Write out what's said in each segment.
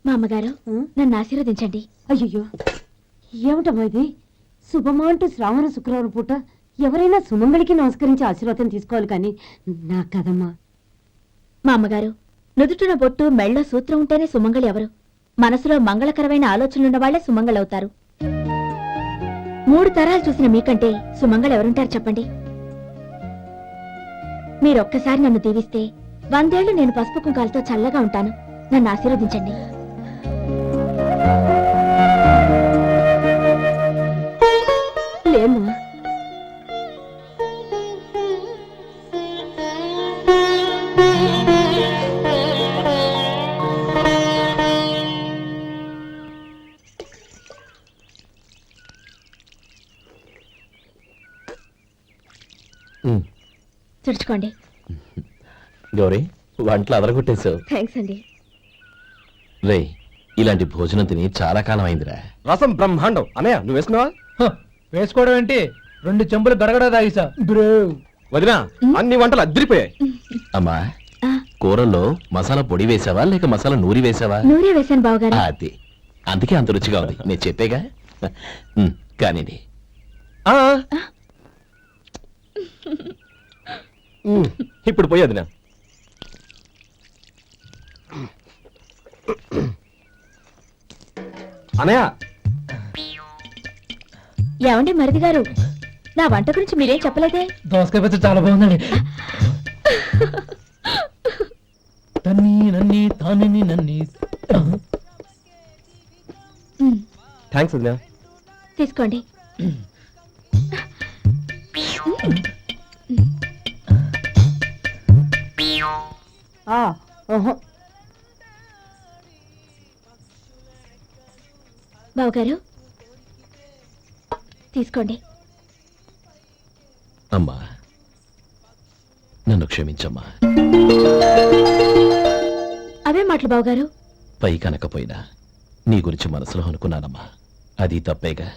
మా అమ్మగారు నన్ను ఆశీర్వదించండి. అయ్యో ఏమిటమ్మా ఇది? శుభమా అంటూ శ్రావణ శుక్రవారం పూట ఎవరైనా సుమంగళికి నమస్కరించి ఆశీర్వాదం తీసుకోవాలి కానీ నా కదమ్మా. మా అమ్మగారు, నుదుటిన బొట్టు మెళ్ళ సూత్రం ఉంటేనే సుమంగళి ఎవరు? మనసులో మంగళకరమైన ఆలోచనలున్న వాళ్లే సుమంగళవుతారు. 3 తరాలు చూసిన మీకంటే సుమంగళ ఎవరుంటారు చెప్పండి? మీరొక్కసారి నన్ను దీవిస్తే 100 ఏళ్లు నేను పసుపు కుంకాలతో చల్లగా ఉంటాను. నన్ను ఆశీర్వదించండి. లేమ్మా, తుడుచుకోండి. గౌరీ, వంటలు అదరగొట్టేశావు. థ్యాంక్స్ అండి. రే, ఇలాంటి భోజనం తిని చాలా కాలం అయిందిరా. రసం బ్రహ్మాండం. అన్నయ్య నువ్వు వేసుకున్నావా? వేసుకోవడం ఏంటి? 2 చెంబులు గడగడ తాగిసా. వదినా, అన్ని వంటలు అద్దరిపోయాయి. అమ్మా, కూరల్లో మసాలా పొడి వేసావా లేక మసాలా నూరి వేసావా? నూరే వేశాను బావగారు. అది అందుకే అంత రుచిగా ఉంది. నేను చెప్పేగా. కానివ్వండి. ఇప్పుడు పోయి వదినా. అన్నయ్య, ఏమండి మరిది గారు, నా వంట గురించి మీరేం చెప్పలేదే? దోసకాయ పచ్చడి చాలా బాగుందండి. తన్ని నన్ని తానిని నన్ని. థ్యాంక్స్ వదినా. తీసుకోండి. బావగారు తీసుకోండి. అమ్మా, నన్ను క్షమించమ్మా. అవే మాటలు బావగారు. పై కనకపోయినా నీ గురించి మనసులో అనుకున్నానమ్మా. అది తప్పేగా.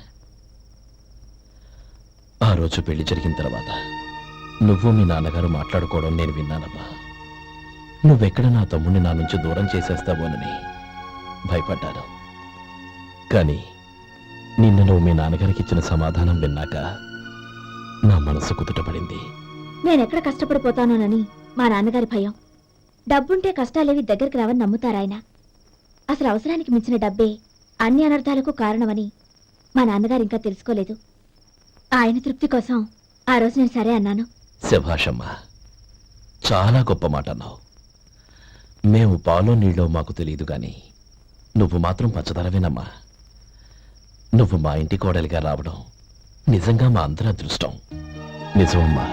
ఆ రోజు పెళ్లి జరిగిన తర్వాత నువ్వు మీ నాన్నగారు మాట్లాడుకోవడం నేను విన్నానమ్మా. నువ్వెక్కడ నా తమ్ముడిని నా నుంచి దూరం చేసేస్తావోనని భయపడ్డాను. కానీ నిన్న నువ్వు మీ నాన్నగారికి ఇచ్చిన సమాధానం విన్నాక నా మనసు కుదుటపడింది. నేనెక్కడ కష్టపడిపోతానోనని మా నాన్నగారి భయం. డబ్బుంటే కష్టాలేవి దగ్గరికి రావని నమ్ముతారాయన. అసలు అవసరానికి మించిన డబ్బే అన్ని అనర్థాలకు కారణమని మా నాన్నగారు ఇంకా తెలుసుకోలేదు. ఆయన తృప్తి కోసం ఆ రోజు నేను సరే అన్నాను. శభాషమ్మా, చాలా గొప్ప మాట అన్నావు. మేము పాలో నీళ్ళో మాకు తెలియదు గాని నువ్వు మాత్రం పచ్చదరవేనమ్మా. నువ్వు మా ఇంటి కోడలిగా రావడం నిజంగా మా అందరి అదృష్టం. నిజమమ్మా.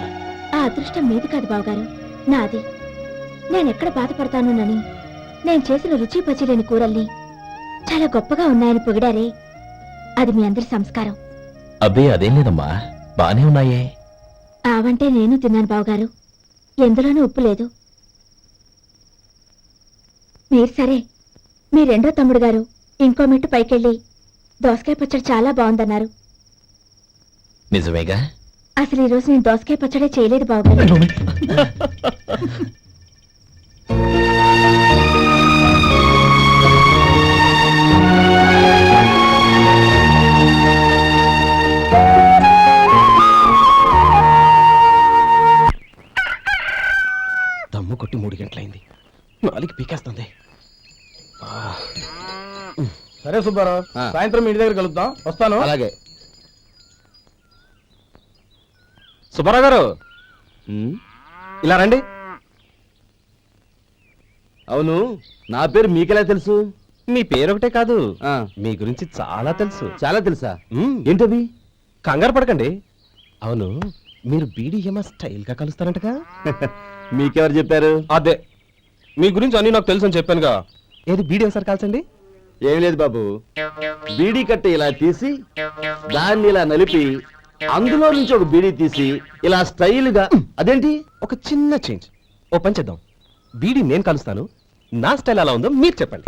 ఆ అదృష్టం మీది కాదు బావగారు, నాది. నేనెక్కడ బాధపడతానోనని నేను చేసిన రుచి పచిలేని కూరల్ని చాలా గొప్పగా ఉన్నాయని పొగిడారే, అది మీ అందరి సంస్కారం. అబ్బే అదేం లేదమ్మా, బానే ఉన్నాయే. ఆవంటే నేను తిన్నాను బావగారు, ఎందులోనూ ఉప్పు లేదు. మీరు సరే, మీ రెండో తమ్ముడు గారు ఇంకో మెట్టు పైకెళ్ళి దోసకాయ పచ్చడి చాలా బాగుందన్నారు. నిజమేగా? అసలు ఈ రోజు నేను దోసకాయ పచ్చడే చేయలేదు బావగారు. దమ్ము కొట్టి 3 గంటలైంది. 4కి పీకేస్తుంది. సరే సుబ్బారావు, సాయంత్రం ఇంటి దగ్గర కలుద్దాం. వస్తాను. అలాగే. సుబ్బారావు గారు, ఇలా రండి. అవును, నా పేరు మీకెలా తెలుసు? మీ పేరు ఒకటే కాదు, మీ గురించి చాలా తెలుసు. చాలా తెలుసా? ఏంటది? కంగారు పడకండి. అవును, మీరు బీడీఎంఆ స్టైల్ గా కలుస్తారంటగా? మీకెవరు చెప్పారు? అదే, మీ గురించి అన్ని నాకు తెలుసు అని చెప్పానుగా. ఏది బీడీ ఒకసారి కాల్చండి. ఏం లేదు బాబు, బీడీ కట్ట ఇలా తీసి దాన్ని ఇలా నలిపి అందులో నుంచి ఒక బీడీ తీసి ఇలా స్టైల్ గా. అదేంటి? ఒక చిన్న చేంజ్. ఓ పని చేద్దాం, బీడీ నేను కలుస్తాను, నా స్టైల్ ఎలా ఉందో మీరు చెప్పండి.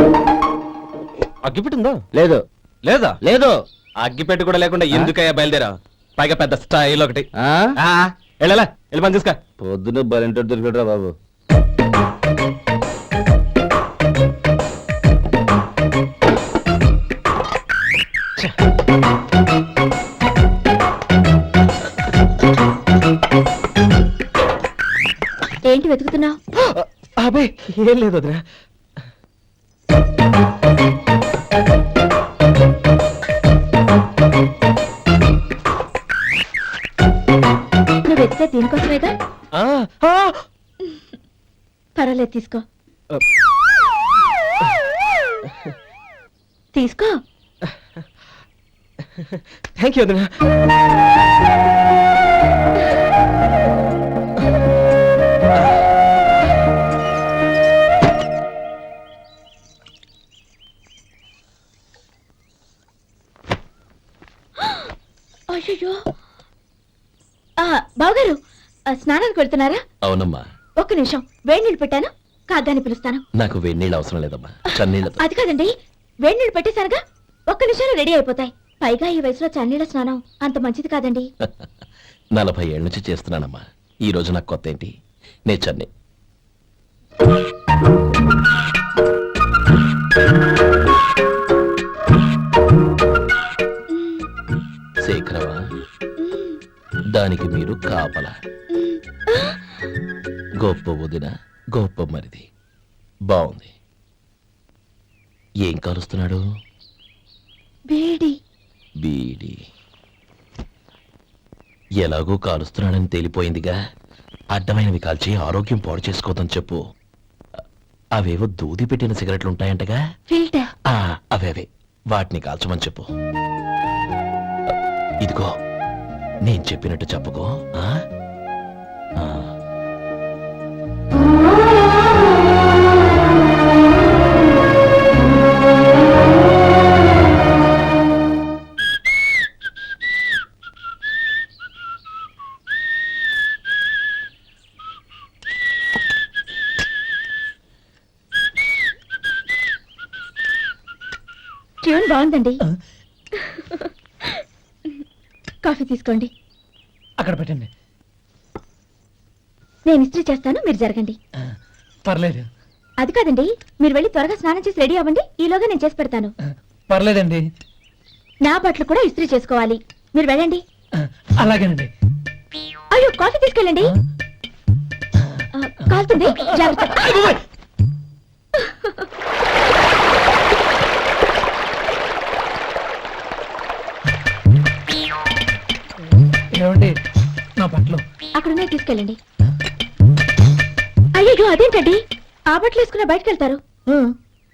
అగ్గిపెట్టుందా? లేదు. లేదా? లేదు. అగ్గిపెట్టు కూడా లేకుండా ఎందుకయ్యా బయలుదేరా? పైగా పెద్ద స్టైల్ ఒకటి. ఆ? వెళ్ళాలా, వెళ్ళి పని చూసుకో. పొద్దున బలింటో దొరికడరా బాబు. ఏంటి వెతుకుతున్నావు? అబే ఏం లేదు వదినా. నువ్వు వెతికే దీనికోసమేగా. ఆ, ఆ, పర్వాలేదు, తీసుకో. తీసుకో. థ్యాంక్ యూ వదినా. అయ్యో, బావగారు స్నానానికి వెళ్తున్నారా? అవునమ్మా, ఒక్క నిమిషం, వేడి నీళ్ళు పెట్టాను, కాగ్గాని పిలుస్తాను. నాకు వేడి నీళ్ళు అవసరం లేదమ్మా, చన్నీళ్ళతో. అది కాదండి, వేడి నీళ్ళు పెట్టేశారుగా, ఒక్క నిమిషంలో రెడీ అయిపోతాయి. పైగా ఈ వయసులో చన్నీళ్ళ స్నానం అంత మంచిది కాదండి. 40 ఏళ్ళ నుంచి చేస్తున్నానమ్మా. ఈ రోజు నాకు కొత్త ఏంటి? నే చన్ని. శేఖరవా, దానికి మీరు కాపలా. గొప్ప వదిన, గొప్ప మరిది. బాగుంది. ఏం కాలుస్తున్నాడు? వేడి. బీడి. ఎలాగో కాలుస్తున్నాడని తేలిపోయిందిగా, అడ్డమైనవి కాల్చి ఆరోగ్యం పాడు చేసుకోదని చెప్పు. అవేవో దూది పెట్టిన సిగరెట్లు ఉంటాయంటగా, ఫిల్టర్. అవే వాటిని కాల్చమని చెప్పు. ఇదిగో, నేను చెప్పినట్టు చెప్పుకో. ఆ? ఆ. ట్యూన్ బాగుందండి. కాఫీ తీసుకోండి. అక్కడ పెట్టండి. నేను ఇస్త్రీ చేస్తాను, మీరు జరగండి. పర్లేదు. అది కాదండి, మీరు వెళ్ళి త్వరగా స్నానం చేసి రెడీ అవ్వండి, ఈలోగా నేను చేసి పెడతాను. పర్లేదండి. నా బట్టలు కూడా ఇస్త్రీ చేసుకోవాలి, మీరు వెళ్ళండి. అలాగేనండి. అయ్యో, కాఫీ తీసుకెళ్ళండి. కాలుతుంది, జాగ్రత్త. ఏమండి, నా బట్టలు అక్కడున్నా తీసుకెళ్ళండి. అయ్యో, అదేంటండి, ఆ బట్టలు వేసుకున్న బయటకు వెళ్తారు?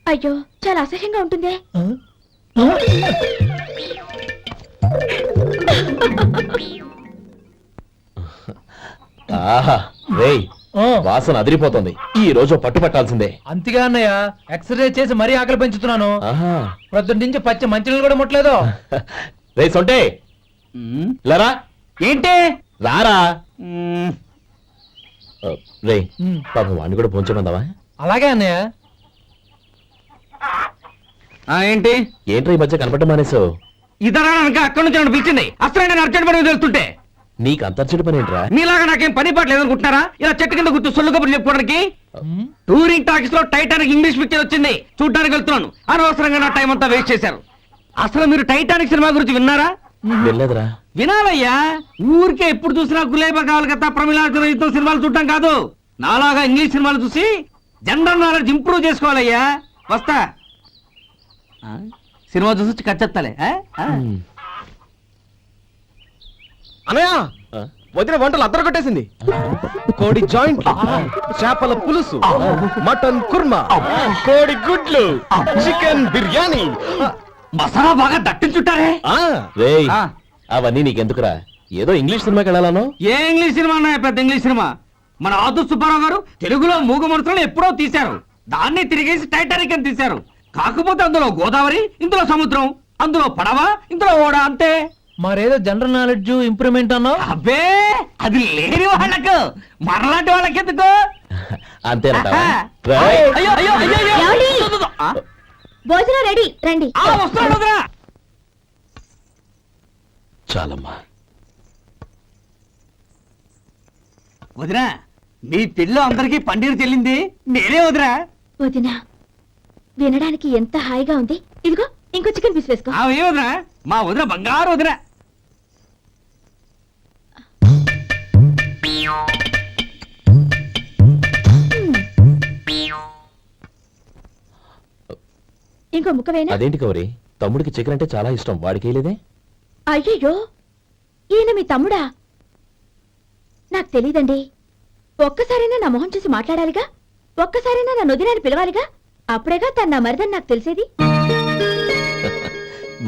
అయ్యో, చాలా అసహ్యంగా ఉంటుందే. ఆహా, రేయ్, వాసన అదిరిపోతుంది. ఈ రోజు పట్టు పట్టాల్సిందే. అంతగా అన్నయ్య, ఎక్సర్సైజ్ చేసి మరీ ఆకలి పెంచుతున్నాను. ఆహా. ప్రొద్దున నుంచి పచ్చి మంచినీళ్ళు కూడా ముట్టలేదు. రే సొంటే, లరా, ఏంటి? రారా. రే, ఉమ్. పాపం వాడిని కూడా పోంచమందావా? అలాగే అన్నయ్య. ఏంటి? ఏంట్రా ఈ మధ్య కనపడడం మానేసావు? ఇతర అక్కడి నుంచి నన్ను పిలిచింది. అసలు నేను అర్జెంట్ పని తెలుస్తుంటే నీకు అంతర్చడి పని ఏంట్రా? మీలాగా నాకేం పని పాట లేదనుకుంటున్నారా? ఇలా చెట్టు కింద గుర్తు సొల్లు కబుర్లు చెప్పుకోవడానికి. టూరింగ్ టాకీస్ లో టైటానిక్ ఇంగ్లీష్ పిక్చర్ వచ్చింది, చూడడానికి వెళ్తున్నాను. అనవసరంగా నా టైం అంతా వేస్ట్ చేశారు. అసలు మీరు టైటానిక్ సినిమా గురించి విన్నారా? వెళ్ళలేదురా. వినాలయ్యా. ఊరికే ఎప్పుడు చూసినా గులేబా కావాలి కదా, ప్రమిళార్జున సినిమాలు చూడటం కాదు. నాలాగా ఇంగ్లీష్ సినిమాలు చూసి జనరల్ నాలెడ్జ్ ఇంప్రూవ్ చేసుకోవాలయ్యా. వస్తా. సినిమా చూసి కచ్చెత్తాలే. అనయ్య, ఆ? వదిన వంటలు అద్దరు కొట్టేసింది. కోడి జాయింట్, చేపల పులుసు, మటన్ కుర్మా, కోడి గుడ్లు, చికెన్ బిర్యానీ. మసాలా బాగా దట్టించుంటారే. రేయ్, ఆ. అవన్నీ నీకెందుకురా? ఏదో ఇంగ్లీష్ సినిమాకి వెళ్ళాలను. ఏ ఇంగ్లీష్ సినిమా అన్నా, పెద్ద ఇంగ్లీష్ సినిమా. మన ఆదు సుబ్బారావు గారు తెలుగులో మూగమరుతులను ఎప్పుడో తీశారు. దాన్ని తిరిగేసి టైటానిక్ అని తీశారు. కాకపోతే అందులో గోదావరి, ఇందులో సముద్రం, అందులో పడవ, ఇందులో ఓడ, అంతే. మరేదో జనరల్ నాలెడ్జ్ ఇంప్రూవ్మెంట్ అన్నావు. అబ్బే, అది లేని వాళ్ళకు, మరలాంటి వాళ్ళకి ఎందుకు? అంతేనంటావా? ఆహా. రేయ్. అయ్యో, అయ్యో, అయ్యో, అయ్యో. ఏమండి? ఆ? భోజనం రెడీ, రండి. వస్తున్నాడు వదరా. చాలమ్మా. వదినా, మీ పెళ్ళి అందరికీ పన్నీరు చెల్లింది నేనే వదినా. వదినా, వినడానికి ఎంత హాయిగా ఉంది. ఇదిగో ఇంకో చికెన్ పీస్ వేసుకో. ఆమె ఏ వదిన? మా వదిన బంగారు వదిన. ఇంకో ముక్క వేయనా? అదేంటి గౌరీ, తమ్ముడికి చికెన్ అంటే చాలా ఇష్టం, వాడికి వేయలేదే? అయ్యయ్యో, ఈయన మీ తమ్ముడా? నాకు తెలీదండి. ఒక్కసారైనా నా మొహం చూసి మాట్లాడాలిగా, ఒక్కసారైనా నా నొదినాన్ని పిలవాలిగా, అప్పుడేగా తన నా మరిదని నాకు తెలిసేది.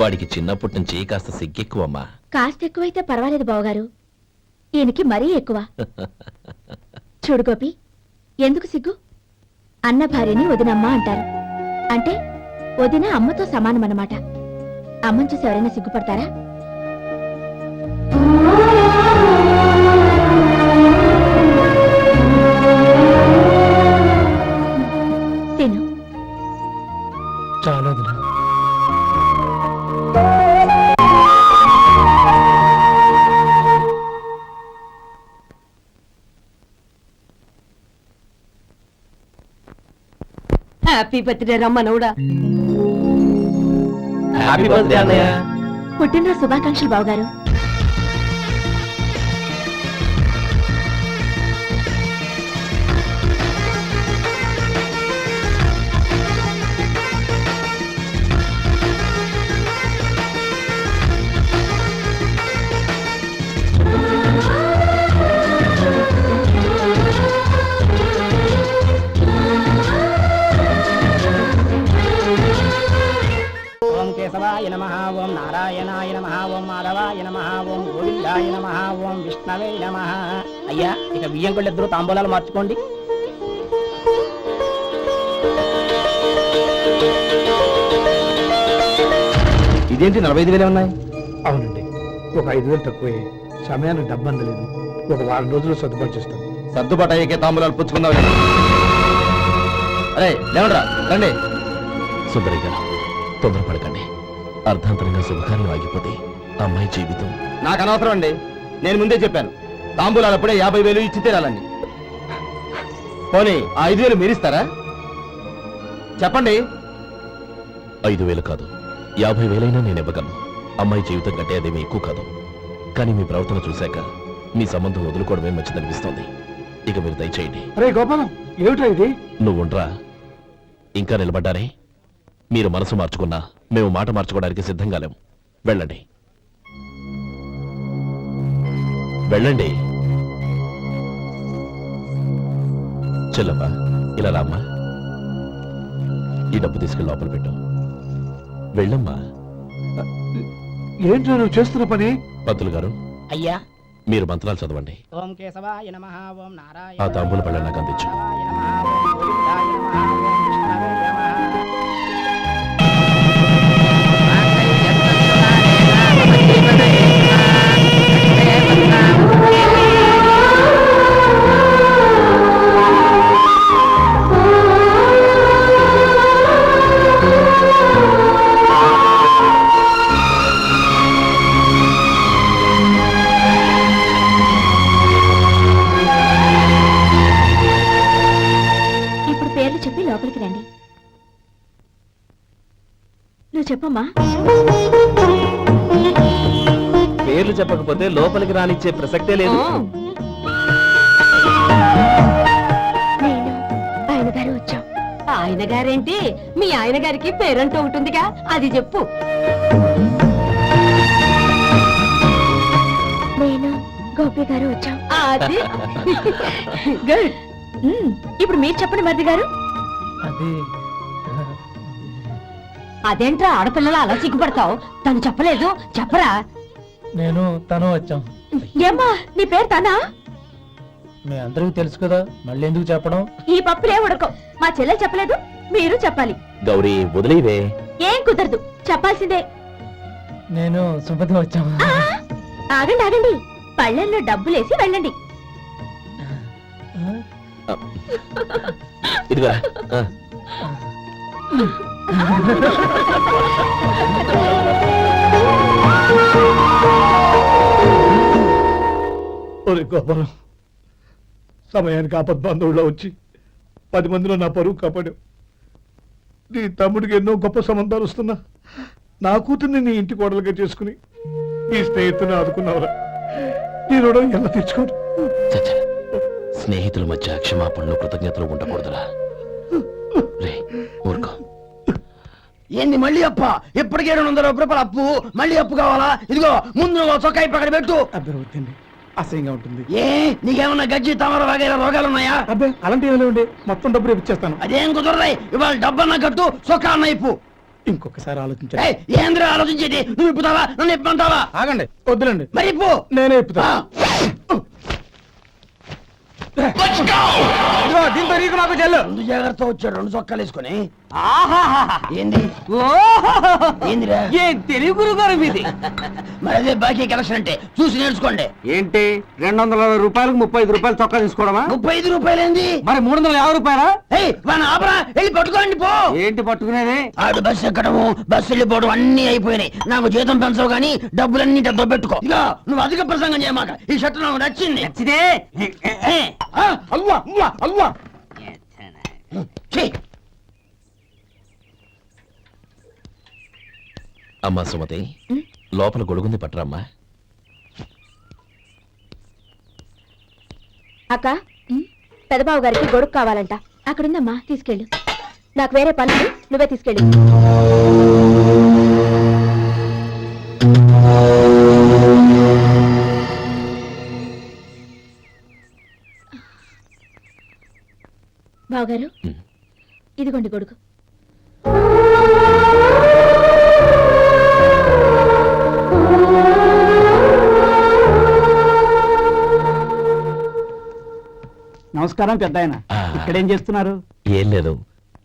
వాడికి చిన్నప్పటి నుంచి కాస్త సిగ్గెక్కువమ్మా. కాస్త ఎక్కువైతే పర్వాలేదు బావగారు, ఈయనకి మరీ ఎక్కువ. చూడు గోపి, ఎందుకు సిగ్గు? అన్న భార్యని వదినమ్మ అంటారు. అంటే వదిన అమ్మతో సమానమన్నమాట. అమ్మని చూసి ఎవరైనా సిగ్గుపడతారా? తిను. చాలా హ్యాపీ బర్త్డే రమ్మనవుడా. హ్యాపీ బర్త్డే అన్నయ్య. పుట్టినరోజు శుభాకాంక్షలు బావగారు. ఓం కేశవాయ నమః, ఓం నారాయణాయ నమః, ఓం మాధవాయ నమః, ఓం గోవిందాయ నమః, ఓం విష్ణవే నమః. అయ్యా, ఇక బియ్యం కూడా ఇద్దరు తాంబూలాలు మార్చుకోండి. ఇదేంటి 45,000 ఉన్నాయి? అవునండి, ఒక 5,000 తక్కువే. సమయానికి డబ్బు అందలేదు. ఒక వారం రోజుల్లో సర్దుబాటు చేస్తాను. సర్దుబాటు అయ్యే తాంబూలాలు పుచ్చుకుందాం. అరే లేవండ్రా, రండి. సుందరి గారు, తొందరపడకండి. అర్ధాంతరంగా శుభకార్యం ఆగిపోతే అమ్మాయి జీవితం. నాకు అనవసరం అండి, నేను ముందే చెప్పాను. తాంబూలాలు అప్పుడే 50,000 ఇచ్చి తీరాలండి. పోనీ ఆ 5,000 మీరిస్తారా? చెప్పండి. 5,000 కాదు, 50,000 నేను ఇవ్వగలను. అమ్మాయి జీవితం కంటే అదేమీ ఎక్కువ కాదు. కానీ మీ ప్రవర్తన చూశాక మీ సంబంధం వదులుకోవడమే మంచిదనిపిస్తోంది. ఇక మీరు దయచేయండి. అరే గోపాలం, ఏమిటా ఇది? నువ్వుండ్రా, ఇంకా నిలబడ్డారే. మీరు మనసు మార్చుకున్నా మేము మాట మార్చుకోవడానికి సిద్ధంగా లేము. వెళ్ళండి, వెళ్ళండి. చెల్లమ్మా, ఇలా రామ్మా. ఈ డబ్బు తీసుకెళ్ళి లోపల పెట్టు. వెళ్ళమ్మా. ఏంటో నువ్వు చేస్తున్న పని? పంతులు గారు, అయ్యా, మీరు మంత్రాలు చదవండి. ఓం కేశవాయ నమః, ఓం నారాయణ ఆ తాంబూల పళ్ళ నాకు అందించు. ఇప్పుడు పేర్లు చెప్పి లోపలికి రండి. నువ్వు చెప్పమ్మా. పేర్లు చెప్పకపోతే లోపలికి రానిచ్చే ప్రసక్తే లేదు. నేను ఆయన గారు వచ్చాం. ఆయన గారేంటి, మీ ఆయన గారికి పేరంటూ ఉంటుందిగా, అది చెప్పు. నేను గోపి గారు వచ్చాం. అది గుడ్. ఇప్పుడు మీరు చెప్పండి మరిది గారు. అది అదేంట్రా ఆడపిల్లలు అలా సిగ్గుపడతావు? తను చెప్పలేదు, చెప్పరా. నేను తను వచ్చాం. ఏమ్మా, నీ పేరు తనా? మీ అందరికీ తెలుసు కదా, మళ్ళీ ఎందుకు చెప్పడం? ఈ పప్పులే ఉడకం. మా చెల్లెలు చెప్పలేదు, మీరు చెప్పాలి. గౌరీ, వదిలేవే. ఏం కుదరదు, చెప్పాల్సిందే. నేను సుమతి వచ్చాం. ఆ, ఆగండి ఆగండి, పళ్ళెంలో డబ్బులేసి వెళ్ళండి. ఇదిగా ఒరే గోపాలం, సమయానికి ఆపద్బాంధవుల్లో వచ్చి 10 మందిలో నా పరువు కాపాడావు. నీ తమ్ముడికి ఎన్నో గొప్ప సంబంధాలు వస్తున్నా నా కూతుర్ని నీ ఇంటి కోడలుగా చేసుకుని నీ స్నేహితుని ఆదుకున్నావురా. నీ రుణం ఎలా తెచ్చుకోరు. చచ్చ, స్నేహితుల మధ్య క్షమాపణలు కృతజ్ఞతలు ఉండకూడదురా. రే ఊరుకో. ఏంది మళ్ళీ అప్ప? ఇప్పటికే 200 రూపాయల అప్పు, మళ్ళీ అప్పు కావాలా? ఇదిగో ముందు నువ్వు చొక్కాయి పక్కన పెట్టు. అబ్బాయి వద్దండి, అసహ్యంగా ఉంటుంది. ఏ నీకేమన్నా గజ్జి తమర వగైరా రోగాలు ఉన్నాయా? అబ్బాయి అలాంటి ఏమైనా ఉండే మొత్తం డబ్బు రేపు ఇచ్చేస్తాను. అదేం కుదరదాయి. ఇవాళ డబ్బన్నా కట్టు, చొక్కా అన్న ఇప్పు. ఇంకొకసారి ఆలోచించండి. ఏయ్, ఏంద్రా ఆలోచించేది? నువ్వు ఇప్పుతావా, నన్ను ఇప్పమంటావా? ఆగండి, వద్దులండి, మరి ఇప్పు. నేనే ఇప్పుతా. దీంతో నీకు నాకు చెల్లు. ముందు జాగ్రత్త వచ్చాడు 2 చొక్కాలు వేసుకొని. ఆహాహాహా. ఏంది ఓహోహోహో. ఏందిరా? ఏ తెలుగు గురుగారు మీది? మరి అదే బాకీ కలెక్షన్ అంటే చూసి నేర్చుకోండి. ఏంటి 220 రూపాయలకు 35 రూపాయలు చొక్కా తీసుకోవడమా? 35 రూపాయలు ఏంది? మరి 350 రూపాయలా? ఏయ్ వాడిని ఆపరా, వెళ్ళి పట్టుకోండి పో. ఏంటి పట్టుకునేది? ఆడు బస్సు ఎక్కడము, బస్సు వెళ్ళిపోవడం అన్ని అయిపోయినాయి. నాకు జీతం పెంచవు గానీ డబ్బులన్నీ డబ్బు పెట్టుకో. ఇక నువ్వు అధిక ప్రసంగం చేయమాక. ఈ షర్ట్ నాకు నచ్చింది. నచ్చితే అల్వా అల్వా అల్వా. అమ్మా సుమతి, లోపల గొడుగుంది పట్టరమ్మా. అక్క పెదబాబు గారికి గొడుగు కావాలంట. అక్కడుందమ్మా, తీసుకెళ్ళు. నాకు వేరే పనులు, నువ్వే తీసుకెళ్ళు. బావగారు, ఇదిగోండి గొడుగు. నమస్కారం పెద్ద ఆయన. ఇక్కడేం చేస్తున్నారు? ఏం లేదు,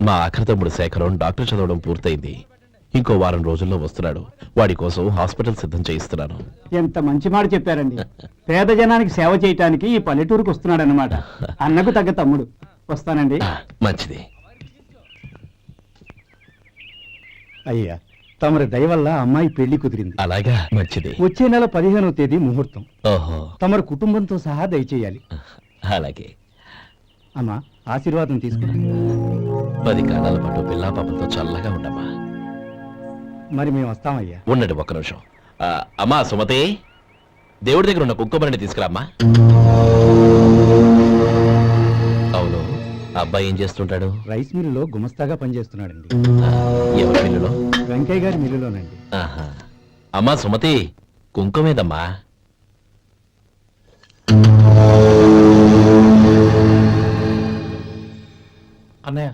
మా ఆఖరి తమ్ముడు శేఖరం డాక్టర్ చదవడం పూర్తయింది. ఇంకో వారం రోజుల్లో వస్తున్నాడు. వాడి కోసం హాస్పిటల్ సిద్ధం చేయిస్తున్నాను. ఎంత మంచి మాట చెప్పారండి. పేద జనానికి సేవ చేయటానికి ఈ పల్లెటూరుకు వస్తున్నాడు అన్నమాట. అన్నకు తగ్గ తమ్ముడు. వస్తానండి. మంచిది. అయ్యా, తమరి దయ వల్ల అమ్మాయి పెళ్లి కుదిరింది. అలాగా, మంచిది. వచ్చే నెల 15వ తేదీ ముహూర్తం. ఓహో, తమరి కుటుంబంతో సహా దయచేయాలి. అలాగే. అమ్మా, ఆశీర్వాదం తీసుకురా. 10 కాలాల పాటు పిల్లా పాపలతో చల్లగా ఉండమ్మా. మరి మేము వస్తామయ్యా. ఉండండి ఒక్క నిమిషం. అమ్మా సుమతి, దేవుడి దగ్గర ఉన్న కుక్కబరిని తీసుకురామ్మా. అవును, అబ్బాయి ఏం చేస్తుంటాడు? రైస్ మిల్లులో గుమస్తాగా పనిచేస్తున్నాడండి. ఎవరి మిల్లులో? వెంకయ్య గారి మిల్లులోనండి. ఆహా. అమ్మా సుమతి, కుంకుమేదమ్మా? అన్నయ్య,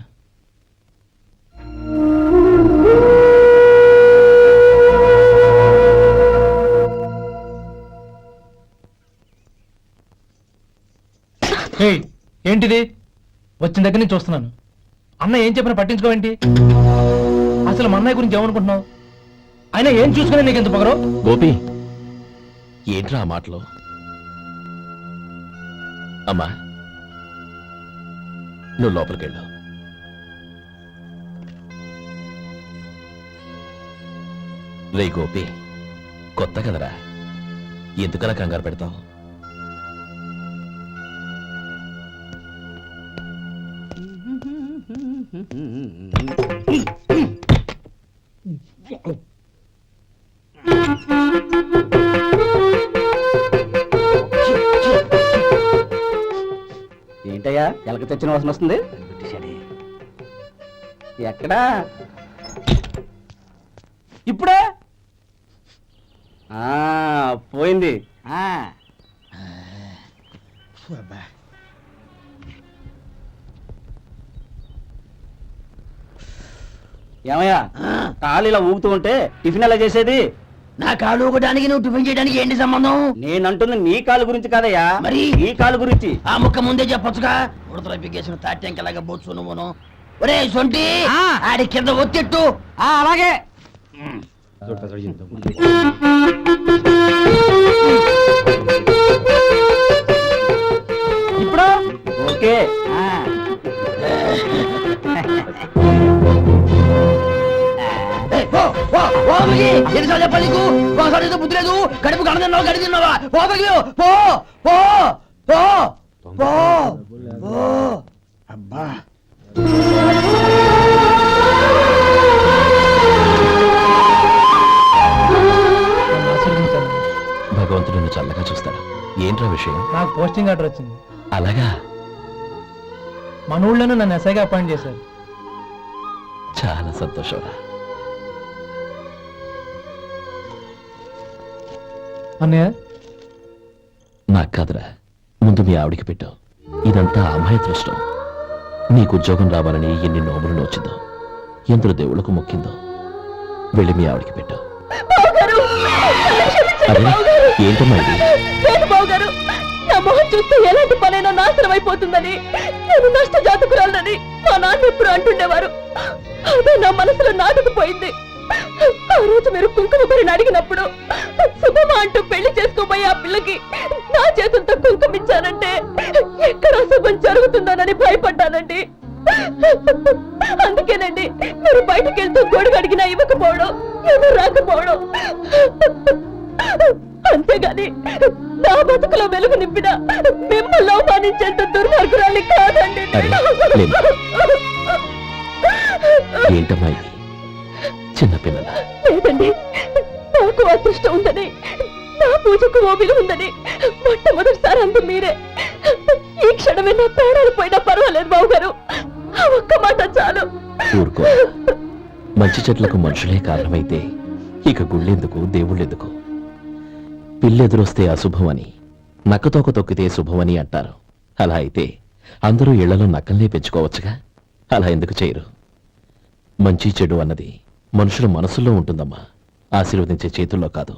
ఏంటిది? వచ్చిన దగ్గర నుంచి చూస్తున్నాను. అన్న ఏం చెప్పినా పట్టించుకోవేంటి? అసలు మా అన్నయ్య గురించి ఏమనుకుంటున్నావు? అయినా ఏం చూసుకునే నీకు ఎంత పొగరు? గోపి, ఏంట్రా ఆ మాటలు? అమ్మా, నువ్వు లోపలికెళ్ళు. రే గోపి, కొత్త కదరా, ఎందుకలా కంగారు పెడతావు? ఏంటయ్యా ఎలక తెచ్చిన వాసన వస్తుంది? ఎక్కడా? ఇప్పుడే పోయింది. ఏమయ్యా, కాలు ఇలా ఊగుతూ ఉంటే టిఫిన్ ఎలా చేసేది? నా కాలు ఊగడానికి నువ్వు టిఫిన్ చేయడానికి ఏంటి సంబంధం? నేనంటుంది నీ కాలు గురించి కాదయ్యా, మరి ఈ కాలు గురించి. ఆ ముక్క ముందే చెప్పొచ్చుగా. ఉడతల పిగేసిన తాట్యంకలాగా బొచ్చు నువ్వును. ఒరే సొంటి, ఆడి కింద ఒత్తిట్టు. అలాగే. ఇప్పుడు ఓకే. ఎన్నిసార్లు చెప్పాలి నీకు? ఒకసారి బుద్ధి లేదు. కడుపు కడ తిన్నావు, గడి తిన్నావా? పో పో పో పో పో పో. అబ్బా, పోస్టింగ్ ఆర్డర్ వచ్చింది. అలాగా? మన ఊళ్ళోనే నన్ను ఎస్ఐగా అపాయింట్ చేశారు. చాలా సంతోషంరా. అన్నయ్య, నాకు కాదురా, ముందు మీ ఆవిడికి పెట్టావు. ఇదంతా అమ్మాయి దృష్టం. నీకు ఉద్యోగం రావాలని ఎన్ని నోములు నోచిందో, ఎందరు దేవుళ్ళకు మొక్కిందో. వెళ్ళి మీ ఆవిడికి పెట్టావు. అరే, ఏంటమ్మా ఇది? బావగారు, నా మొహం చూస్తే ఎలాంటి పనైనా నాశనం అయిపోతుందని, నేను నష్ట జాతకురాలని మా నాన్న ఎప్పుడు అంటుండేవారు. అదే నా మనసులో నాటుకుపోయింది. ఆ రోజు మీరు కుంకుమ భరిని అడిగినప్పుడు శుభమా అంటూ పెళ్లి చేసుకోబోయే ఆ పిల్లకి నా చేతులతో కుంకుమిచ్చానంటే ఎక్కడ శుభం జరుగుతుందోనని భయపడ్డానండి. అందుకేనండి మీరు బయటకు వెళ్తూ గొడుగు అడిగినా ఇవ్వకపోవడం, ఎవరు రాకపోవడం. అంతేగాని నా బతుకులో వెలుగు నింపిన మిమ్మల్ని అవమానించేంత దుర్మార్గురాలి కాదండి. అరే, లేదు. ఏంటమ్మా ఇది? చిన్నపిల్లల లేదండి, నాకు అదృష్టం ఉందని, నా పూజకు ఓ విలువ ఉందని మొట్టమొదటిసారి అంది మీరే. ఈ క్షణమే నా ప్రాణాలు పోయినా పర్వాలేదు బావగారు, ఆ ఒక్క మాట చాలు. ఊరుకో. మంచి చెట్లకు మనుషులే కారణమైతే ఇక గుళ్ళెందుకు, దేవుళ్ళెందుకు? పిల్లెదురొస్తే అశుభమని, నక్కతోక తొక్కితే శుభమని అంటారు. అలా అయితే అందరూ ఇళ్లలో నక్కల్నే పెంచుకోవచ్చుగా. అలా ఎందుకు చేయరు? మంచి చెడు అన్నది మనుషుల మనసుల్లో ఉంటుందమ్మా, ఆశీర్వదించే చేతుల్లో కాదు.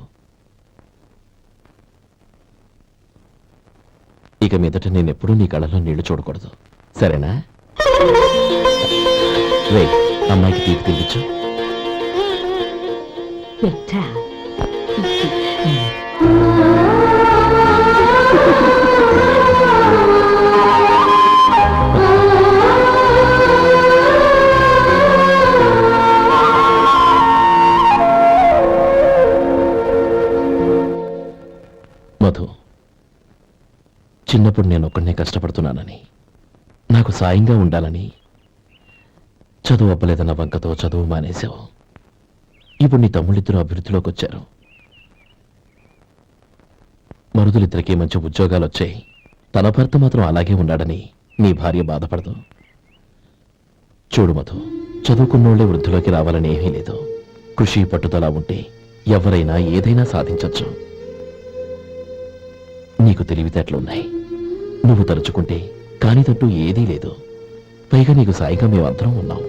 ఇక మీదట నేనెప్పుడూ నీ కళ్ళలో నీళ్లు చూడకూడదు, సరేనా? రే, అమ్మాయికి తీపి తినిపించు. పెట్టా. మధు, చిన్నప్పుడు నేను ఒక్కడనే కష్టపడుతున్నానని, నాకు సాయంగా ఉండాలని చదువు అవ్వలేదన్న వంకతో చదువు మానేశావు. ఇప్పుడు నీ తమ్ముళ్ళిద్దరూ అభివృద్ధిలోకి వచ్చారు. మరుదులిద్దరికీ మంచి ఉద్యోగాలు వచ్చాయి. తన భర్త మాత్రం అలాగే ఉన్నాడని నీ భార్య బాధపడదు. చూడు మధు, చదువుకున్నోళ్లే వృద్ధిలోకి రావాలని ఏమీ లేదు. కృషి పట్టుదల ఉంటే ఎవరైనా ఏదైనా సాధించొచ్చు. నీకు తెలివితేటలున్నాయి. నువ్వు తలుచుకుంటే కానిదంటూ ఏదీ లేదు. పైగా నీకు సాయిగా మేమందరం ఉన్నాం.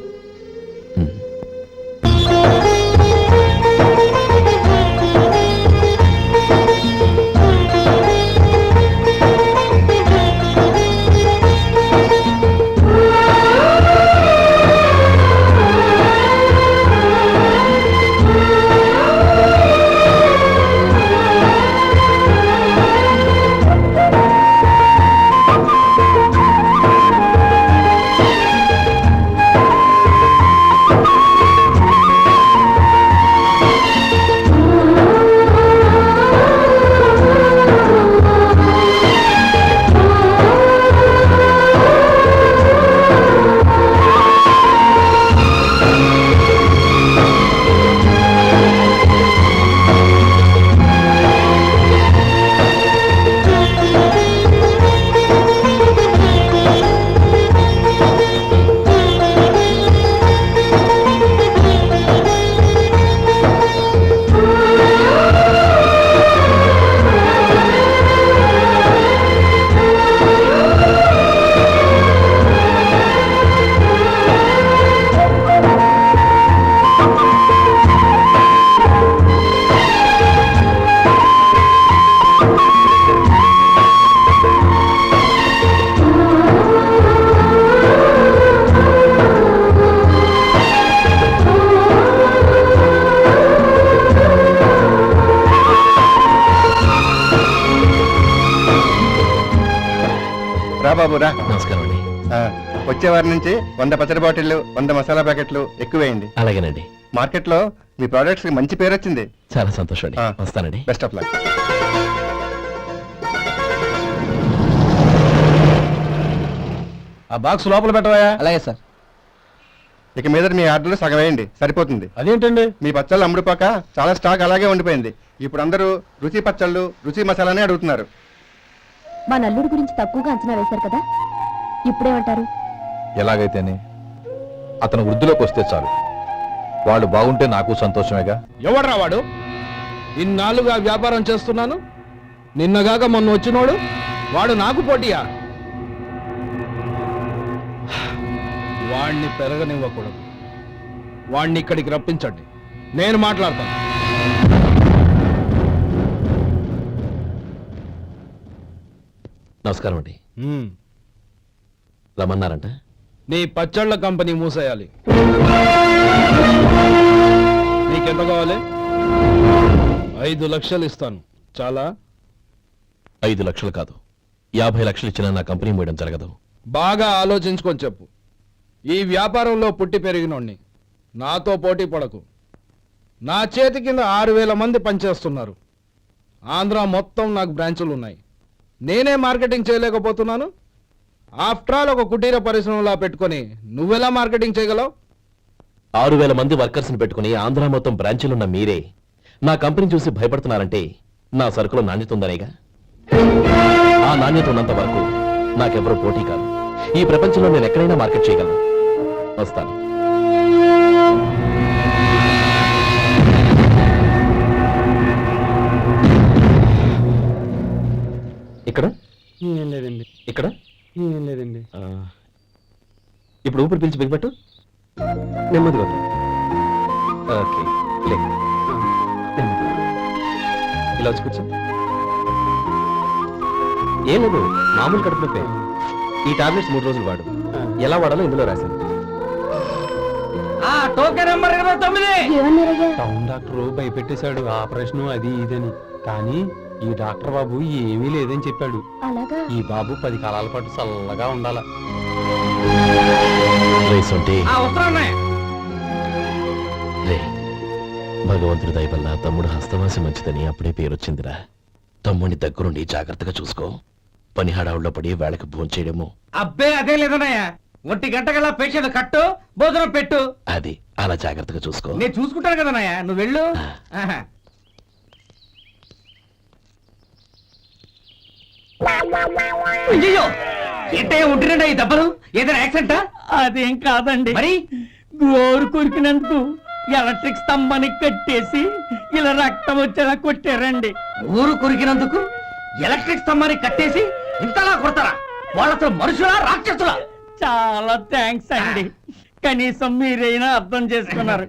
బాబు రా. నమస్కారం అండి. వచ్చే వారి నుంచి 100 పచ్చడి బాటిళ్లు, 100 మసాలా ప్యాకెట్లు ఎక్కువేయండి. అలాగేనండి. మార్కెట్ లో మీ ప్రొడక్ట్స్ కి మంచి పేరు వచ్చింది. చాలా సంతోషం అండి. వస్తానండి. Best of luck. ఆ బాక్స్ లోపల పెట్టవా? అలాగే సార్. ఇక మీద మీ ఆర్డర్లు సగం వేయండి, సరిపోతుంది. అదేంటండి? మీ పచ్చళ్ళు అమ్ముడుపోక చాలా స్టాక్ అలాగే ఉండిపోయింది. ఇప్పుడు అందరూ రుచి పచ్చళ్ళు, రుచి మసాలానే అడుగుతున్నారు. మా నల్లుడి గురించి తక్కువగా అంచనా వేశారు కదా ఇప్పుడేమంటారు? ఎలాగైతేనే అతను వృద్ధిలోకి వస్తే చాలు. వాళ్ళు బాగుంటే నాకు సంతోషమేగా. ఎవడ్రా వాడు? ఇన్నాళ్ళుగా వ్యాపారం చేస్తున్నాను, నిన్నగాక మొన్న వచ్చినోడు వాడు నాకు పోటీయా? వాణ్ణి పెరగనివ్వకూడదు. వాణ్ణి ఇక్కడికి రప్పించండి, నేను మాట్లాడతాను. నమస్కారం అండి. రమ్మన్నారంట? నీ పచ్చళ్ళ కంపెనీ మూసేయాలి. నీకెంత కావాలి? 5 లక్షలు ఇస్తాను. చాలా? 5 లక్షలు కాదు, 50 లక్షలు ఇచ్చినా నా కంపెనీ మూయడం జరగదు. బాగా ఆలోచించుకొని చెప్పు. ఈ వ్యాపారంలో పుట్టి పెరిగినోణ్ణి, నాతో పోటీ పడకు. నా చేతి కింద 6,000 మంది పనిచేస్తున్నారు. ఆంధ్ర మొత్తం నాకు బ్రాంచులు ఉన్నాయి. నేనే మార్కెటింగ్ చేయలేకపోతున్నాను. ఆఫ్టర్ ఆల్ ఒక కుటీర పరిశ్రమలా పెట్టుకొని నువ్వెలా మార్కెటింగ్ చేయగలవు? 6,000 మంది వర్కర్స్ని పెట్టుకుని ఆంధ్ర మొత్తం బ్రాంచీలున్న మీరే నా కంపెనీ చూసి భయపడుతున్నారంటే నా సరుకులో నాణ్యత ఉందనేగా. ఆ నాణ్యత ఉన్నంత వరకు నాకెవరూ పోటీ కాదు. ఈ ప్రపంచంలో నేను ఎక్కడైనా మార్కెట్ చేయగలను. వస్తాను. ఇక్కడ ఏం లేదండి, ఇక్కడ ఏం లేదండి. ఇప్పుడు ఊపిరి పీల్చి బిగబట్టు. నెమ్మదిగా వద్దు. ఓకే, లే. నెమ్మదిగా. ఇలా వచ్చి కూర్చో. ఏం లేదు, మామూలు కడుపు నొప్పే. ఈ టాబ్లెట్స్ 3 రోజులు వాడు. ఎలా వాడాలో ఇందులో రాశాను. Token number 29. ఏమన్నారయ్యా? టౌన్ డాక్టర్ భయపెట్టేశాడు, ఆపరేషన్ అది ఇదని. కానీ ఈ డాక్టర్ బాబు ఏమీ లేదని చెప్పాడు. అలాగా? ఈ బాబు 10 కాలాల పాటు చల్లగా ఉండాల. రే, భగవంతుడి దయ వల్ల తమ్ముడు హస్తవాసి మంచిదని అప్పుడే పేరొచ్చిందిరా. తమ్ముడిని దగ్గరుండి జాగ్రత్తగా చూసుకో. పని హడావుల్లో పడి వేళకి భోంచేయడము. అబ్బే అదే లేదన్నయ్యా. 1 గంట గల పేషెంట్ కట్టు, భోజనం పెట్టు. అది అలా జాగ్రత్తగా చూసుకో. నేను చూసుకుంటాను కదన్నయ్యా, నువ్వు వెళ్ళు. ఆహా. అయ్యో, ఏంటయ్యా ఉంటున్నాడా ఈ దెబ్బలు? ఏదైనా యాక్సిడెంటా? అదేం కాదండి. మరి గోరు కొరికినందుకు ఎలక్ట్రిక్ స్తంభానికి కట్టేసి ఇలా రక్తం వచ్చేలా కొట్టారండి. ఊరు కొరికినందుకు ఎలక్ట్రిక్ స్తంభానికి కట్టేసి ఇంతలా కొడతారా? వాళ్ళతో మనుషులా రాక్షసులా? చాలా థ్యాంక్స్ అండి, కనీసం మీరైనా అర్థం చేసుకున్నారు.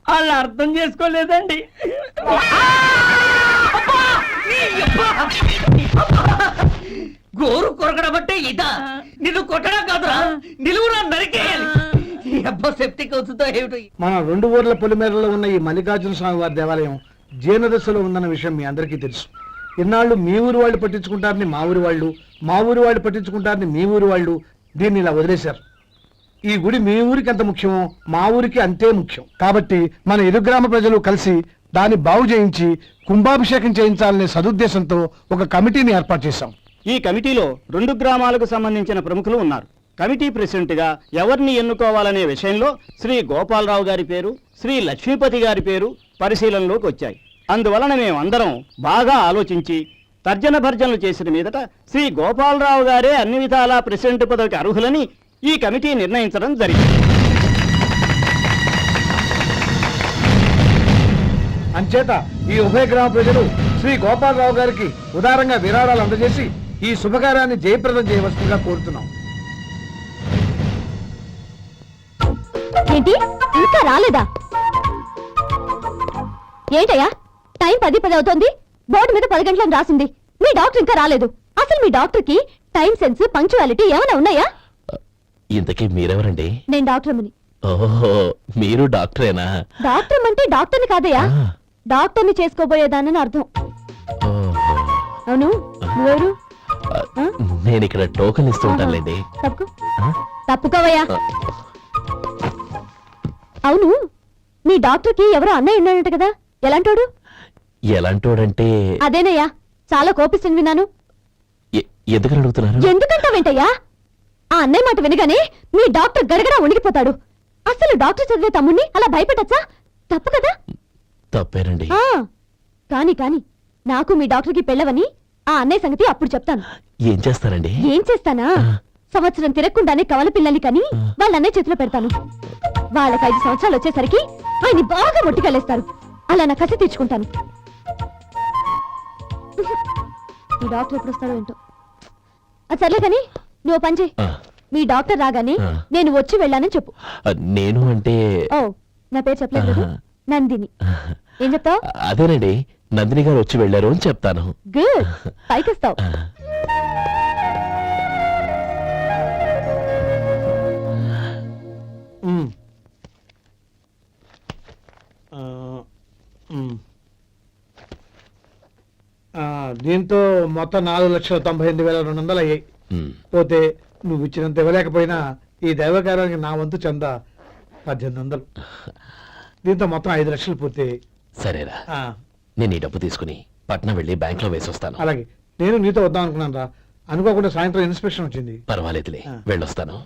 వాళ్ళు అర్థం చేసుకోలేదండి. గోరు కొరకడం అంటే ఇదా? నిన్ను కొట్టడం కాదురా, నిలువురా నరికేయాలి. సెప్టిక్ అవుతుందో ఏమిటో. మన 2 ఊర్ల పొలిమేరలో ఉన్న ఈ మల్లికార్జున స్వామి వారి దేవాలయం జీర్ణదశలో ఉందన్న విషయం మీ అందరికీ తెలుసు. ఇన్నాళ్ళు మీ ఊరు వాళ్ళు పట్టించుకుంటారని మా ఊరి వాళ్ళు, మా ఊరి వాళ్ళు పట్టించుకుంటారని మీ ఊరి వాళ్ళు దీన్ని ఇలా వదిలేశారు. ఈ గుడి మీ ఊరికి ఎంత ముఖ్యమో మా ఊరికి అంతే ముఖ్యం. కాబట్టి మన ఇరు గ్రామ ప్రజలు కలిసి దాన్ని బాగు చేయించి కుంభాభిషేకం చేయించాలనే సదుద్దేశంతో ఒక కమిటీని ఏర్పాటు చేశాం. ఈ కమిటీలో 2 గ్రామాలకు సంబంధించిన ప్రముఖులు ఉన్నారు. కమిటీ ప్రెసిడెంట్ గా ఎవరిని ఎన్నుకోవాలనే విషయంలో శ్రీ గోపాలరావు గారి పేరు, శ్రీ లక్ష్మీపతి గారి పేరు పరిశీలనలోకి వచ్చాయి. అందువలన మేమందరం బాగా ఆలోచించి తర్జన భర్జనలు చేసిన మీదట శ్రీ గోపాలరావు గారే అన్ని విధాలా ప్రెసిడెంట్ పదవికి అర్హులని ఈ కమిటీ నిర్ణయించడం జరిగింది. అంచేత ఈ ఉభయ గ్రామ ప్రజలు శ్రీ గోపాలరావు గారికి ఉదారంగా విరాళాలు అందజేసి ఈ శుభకార్యాన్ని జయప్రదం చేయవలసిందిగా కోరుతున్నాం. ఏంటి, ఇంకా రాలేదా? ఏంటయ్యా, టైం 10 అవుతోంది. బోర్డు మీద 10 గంటలను రాసింది. మీ డాక్టర్ ఇంకా రాలేదు. అసలు మీ డాక్టర్ కి టైం సెన్స్, పంక్చువాలిటీ ఏమైనా ఉన్నాయా? ఇంతకీ మీరెవరండి? నేను డాక్టర్ అమ్మని. ఓహో, మీరు డాక్టరేనా? డాక్టర్ అంటే డాక్టర్ని కాదయ్యా, డాక్టర్ని చేసుకోబోయేదానని అర్థం. ఓహో. అవును, నువ్వెవరు? నేను ఇక్కడ టోకెన్ ఇస్తూ ఉంటానులేండి. తప్పుకో, తప్పుకోవయ్యా. అవును, మీ డాక్టర్ కి ఎవరో అన్నయ్య ఉన్నాడంట కదా, ఎలాంటోడు? ఎలాంటోడంటే అదేనయ్యా, చాలా కోపిస్తుంది విన్నాను. ఎందుకని అడుగుతున్నారు? ఎందుకంటావేంటయ్యా? ఆ అన్నయ్య మాట వినగానే మీ డాక్టర్ గడగడా ఉణిగిపోతాడు. అసలు డాక్టర్ చదివే తమ్ముణ్ణి అలా భయపెట్టచ్చా? తప్పు కదా? తప్పేనండి. కాని కాని నాకు మీ డాక్టర్కి పెళ్ళవని ఆ అన్నయ్య సంగతి అప్పుడు చెప్తాను. ఏం చేస్తారండి? ఏం చేస్తానా, సంవత్సరం తిరగకుండానే కవల పిల్లల్ని కని వాళ్ళ అన్నయ్య చేతిలో పెడతాను. వాళ్ళకి 5 సంవత్సరాలు వచ్చేసరికి ఆయన్ని బాగా మొట్టికెళ్ళేస్తారు. అలా నా కసి తీర్చుకుంటాను. ఈ డాక్టర్ ఎప్పుడు వస్తాడో ఏంటో. అది సర్లే కానీ నువ్వు పని చేయి. ఆ, మీ డాక్టర్ రాగానే ఆ. నేను వచ్చి వెళ్ళానని చెప్పు. నేను అంటే ఓ, నా పేరు చెప్పలేదు కదా? నందిని. ఏం చెప్తావు? అదేనండి, నందిని గారు వచ్చి వెళ్ళారు అని చెప్తాను. గుడ్, పైకొస్తావు. ఆ, ఉమ్. ఆ, ఉమ్. దీంతో మొత్తం 4,98,200 అయ్యాయి. ఉమ్. పోతే నువ్వు ఇచ్చినంత ఇవ్వలేకపోయినా ఈ దైవకార్యానికి నా వంతు చంద 1800. దీంతో మొత్తం 5 లక్షలు పూర్తయ్యాయి. సరేరా, ఆ, నేను ఈ డబ్బు తీసుకుని పట్నం వెళ్ళి బ్యాంక్ లో వేసొస్తాను. అలాగే నేను నీతో వద్దాం అనుకున్నాను రా. అనుకోకుండా సాయంత్రం ఇన్స్పెక్షన్ వచ్చింది. పర్వాలేదులే, ఆ. వెళ్ళొస్తాను.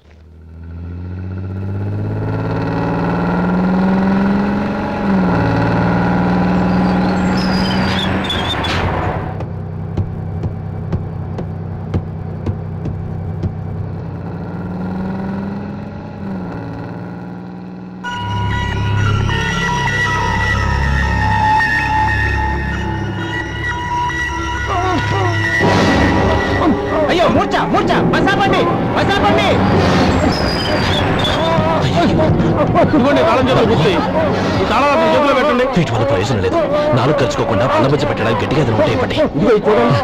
అయ్యో మూర్చ మూర్చ బసాపండి బసాపండి. ఇదిగోండి తాళం చేతులు పూర్తి. ఈ తాళాలు అతని చేతిలో పెట్టండి. వీటి వల్ల ప్రయోజనం లేదు. నాలుగు ఖర్చుకోకుండా పళ్ళ మధ్య పెట్టడానికి గట్టిగా ఎదురు ఉంటాయి. ఇవ్వండి. ఇదిగో ఇది చూడండి.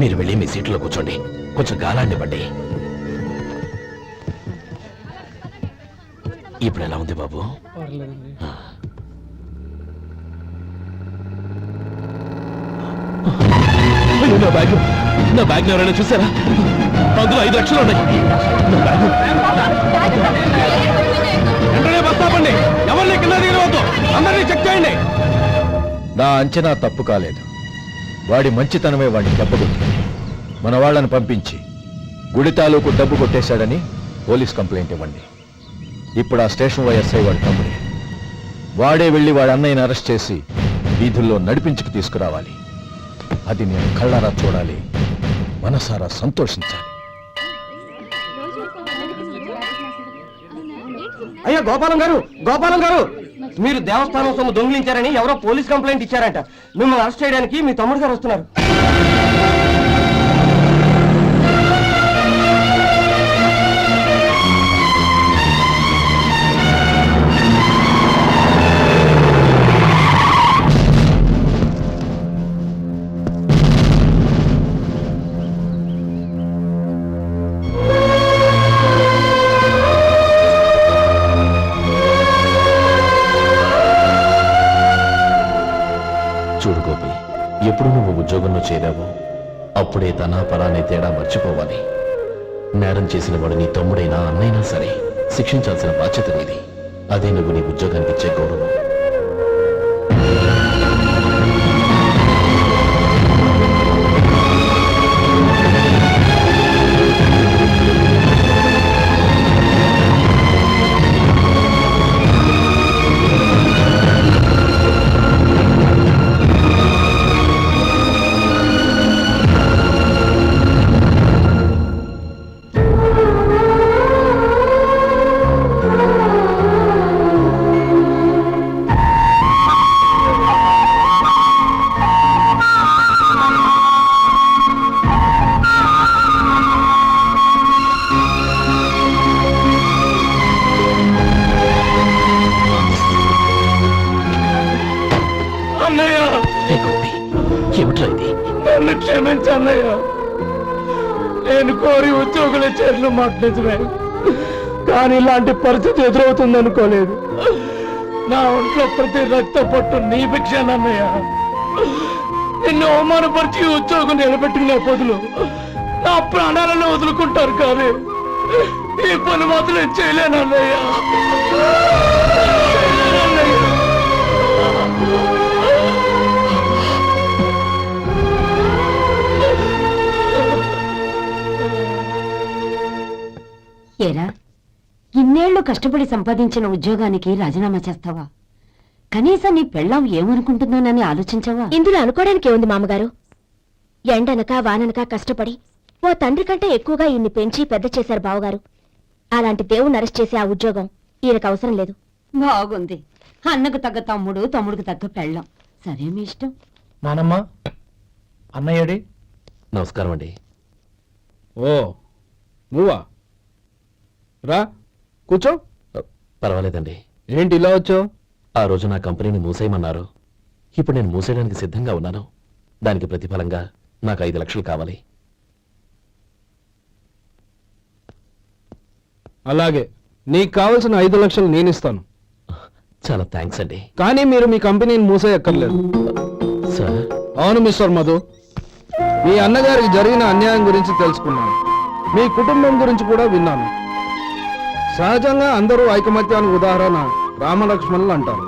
మీరు వెళ్ళి మీ సీట్లో కూర్చోండి, కొంచెం గాలాండి బండి. ఇప్పుడు ఎలా ఉంది బాబు? ఆ. అయ్యో, నా బ్యాగ్ ఎవరైనా చూసారా? అందులో 5 లక్షలు ఉన్నాయి. నా బ్యాగ్ వెంటనే బస్ ఆపండి. ఎవరిని కింద దిగవద్దు. అందరినీ చెక్ చేయండి. నా అంచనా తప్పు కాలేదు. వాడి మంచితనమే వాడిని దెబ్బకొట్టింది. మన వాళ్ళని పంపించి గుడి తాలూకు డబ్బు కొట్టేశాడని పోలీస్ కంప్లైంట్ ఇవ్వండి. ఇప్పుడు ఆ స్టేషన్ ఎస్ఐ వాడి తమ్ముడే. వాడే వెళ్ళి వాడి అన్నయ్యని అరెస్ట్ చేసి వీధుల్లో నడిపించుకు తీసుకురావాలి. అది నేను కళ్ళారా చూడాలి, మనసారా సంతోషించాలి. అయ్యో గోపాలం గారు, గోపాలం గారు, మీరు దేవస్థానం సొమ్ము దొంగిలించారని ఎవరో పోలీస్ కంప్లైంట్ ఇచ్చారంట. మిమ్మల్ని అరెస్ట్ చేయడానికి మీ తమ్ముడు గారు వస్తున్నారు. చూడు గోపి, ఎప్పుడు నువ్వు ఉద్యోగంలో చేరావో అప్పుడే తన పరానే తేడా మర్చిపోవాలి. నేరం చేసిన వాడు నీ తమ్ముడైనా అన్నైనా సరే శిక్షించాల్సిన బాధ్యత నీది. అదే నువ్వు నీ ఉద్యోగానికి ఇచ్చే గౌరవం. ఏమిట్రా ఇది? నన్ను క్షమించన్నయ్య. నేను కోరి ఉద్యోగుల చేతులు మాట్లాడుతున్నాయి, కానీ ఇలాంటి పరిస్థితి ఎదురవుతుంది అనుకోలేదు. నా ఒంట్లో ప్రతి రక్త పొట్టు నీ భిక్షానన్నయ్య. నిన్ను అవమానపరిచి ఉద్యోగం నిలబెట్టుకునే బదులు నా ప్రాణాలను వదులుకుంటారు. కానీ ఈ పని మాత్రం నేను చేయలేనన్నయ్య. ఏరా, ఇన్నేళ్లు కష్టపడి సంపాదించిన ఉద్యోగానికి రాజీనామా చేస్తావా? కనీసం నీ పెళ్ళాం ఏమనుకుంటుందోనని ఆలోచించవా? ఇందులో అనుకోవడానికి ఏముంది మామగారు? ఎండనక వాననక కష్టపడి ఓ తండ్రి కంటే ఎక్కువగా ఈయన్ని పెంచి పెద్ద చేశారు బావగారు. అలాంటి దేవుణ్ణి అరెస్ట్ చేసే ఆ ఉద్యోగం ఈయనకు అవసరం లేదు. బాగుంది. అన్నకు తగ్గ తమ్ముడు, తమ్ముడికి తగ్గ పెళ్ళాం. సరే, మీ ఇష్టం. నానమ్మ, అన్నయ్యడి. నమస్కారం అండి. ఓ నువ్వా? రా కూర్చో. పర్వాలేదండి. ఏంటి ఇలా వచ్చావు? ఆ రోజు నా కంపెనీని మూసేయమన్నారు. ఇప్పుడు నేను మూసేయడానికి సిద్ధంగా ఉన్నాను. దానికి ప్రతిఫలంగా నాకు 5 లక్షలు కావాలి. అలాగే, నీకు కావలసిన 5 లక్షలు నేను ఇస్తాను. చాలా థ్యాంక్స్ అండి. కానీ మీరు మీ కంపెనీని మూసేయక్కర్లేదు. సార్, అవును మిస్టర్ మధు, మీ అన్నగారికి జరిగిన అన్యాయం గురించి తెలుసుకున్నాను. మీ కుటుంబం గురించి కూడా విన్నాను. సహజంగా అందరూ ఐకమత్యానికి ఉదాహరణ రామలక్ష్మణులు అంటారు.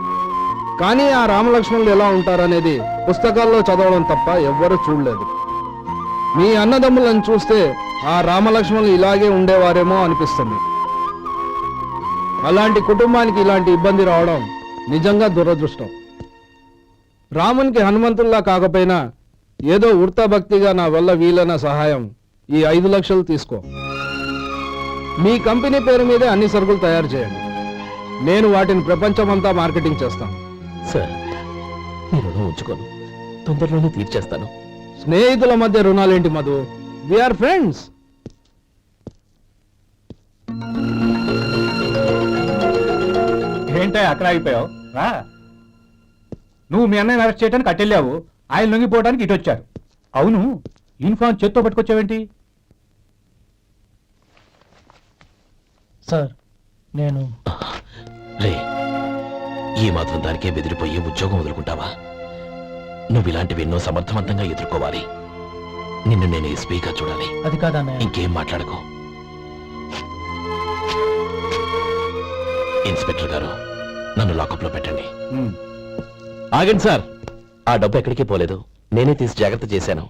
కానీ ఆ రామలక్ష్మణులు ఎలా ఉంటారనేది పుస్తకాల్లో చదవడం తప్ప ఎవ్వరూ చూడలేదు. మీ అన్నదమ్ములను చూస్తే ఆ రామలక్ష్మణులు ఇలాగే ఉండేవారేమో అనిపిస్తుంది. అలాంటి కుటుంబానికి ఇలాంటి ఇబ్బంది రావడం నిజంగా దురదృష్టం. రామునికి హనుమంతుల్లా కాకపోయినా ఏదో ఉడతాభక్తిగా నా వల్ల వీలైన సహాయం ఈ 5 లక్షలు తీసుకో. మీ కంపెనీ పేరు మీదే అన్ని సరుకులు తయారు చేయండి. నేను వాటిని ప్రపంచమంతా మార్కెటింగ్ చేస్తాను. సార్, మీ రుణం ఉంచుకోను. తొందరలోనే తీర్చేస్తాను. స్నేహితుల మధ్య రుణాలేంటి మధు? We are friends. ఏంటో అక్కడ ఆగిపోయావు? రా. నువ్వు మీ అన్నయ్యని అరెస్ట్ చేయడానికి అట్టెళ్ళావు, ఆయన లొంగిపోవడానికి ఇటు వచ్చారు. అవును, యూనిఫామ్ చేత్తో పట్టుకొచ్చావేంటి? సార్, నేను రే, ఈ మాత్రం దానికే బెదిరిపోయి ఉద్యోగం వదులుకుంటావా? నువ్వు ఇలాంటివి ఎన్నో సమర్థవంతంగా ఎదుర్కోవాలి. నిన్ను నేను ఎస్పీగా చూడాలి. అది కాదన్న. ఇంకేం మాట్లాడకు. ఇన్స్పెక్టర్ గారు, నన్ను లాకప్లో పెట్టండి. ఆగండి సార్, ఆ డబ్బు ఎక్కడికి పోలేదు. నేనే తీసి జాగ్రత్త చేశాను.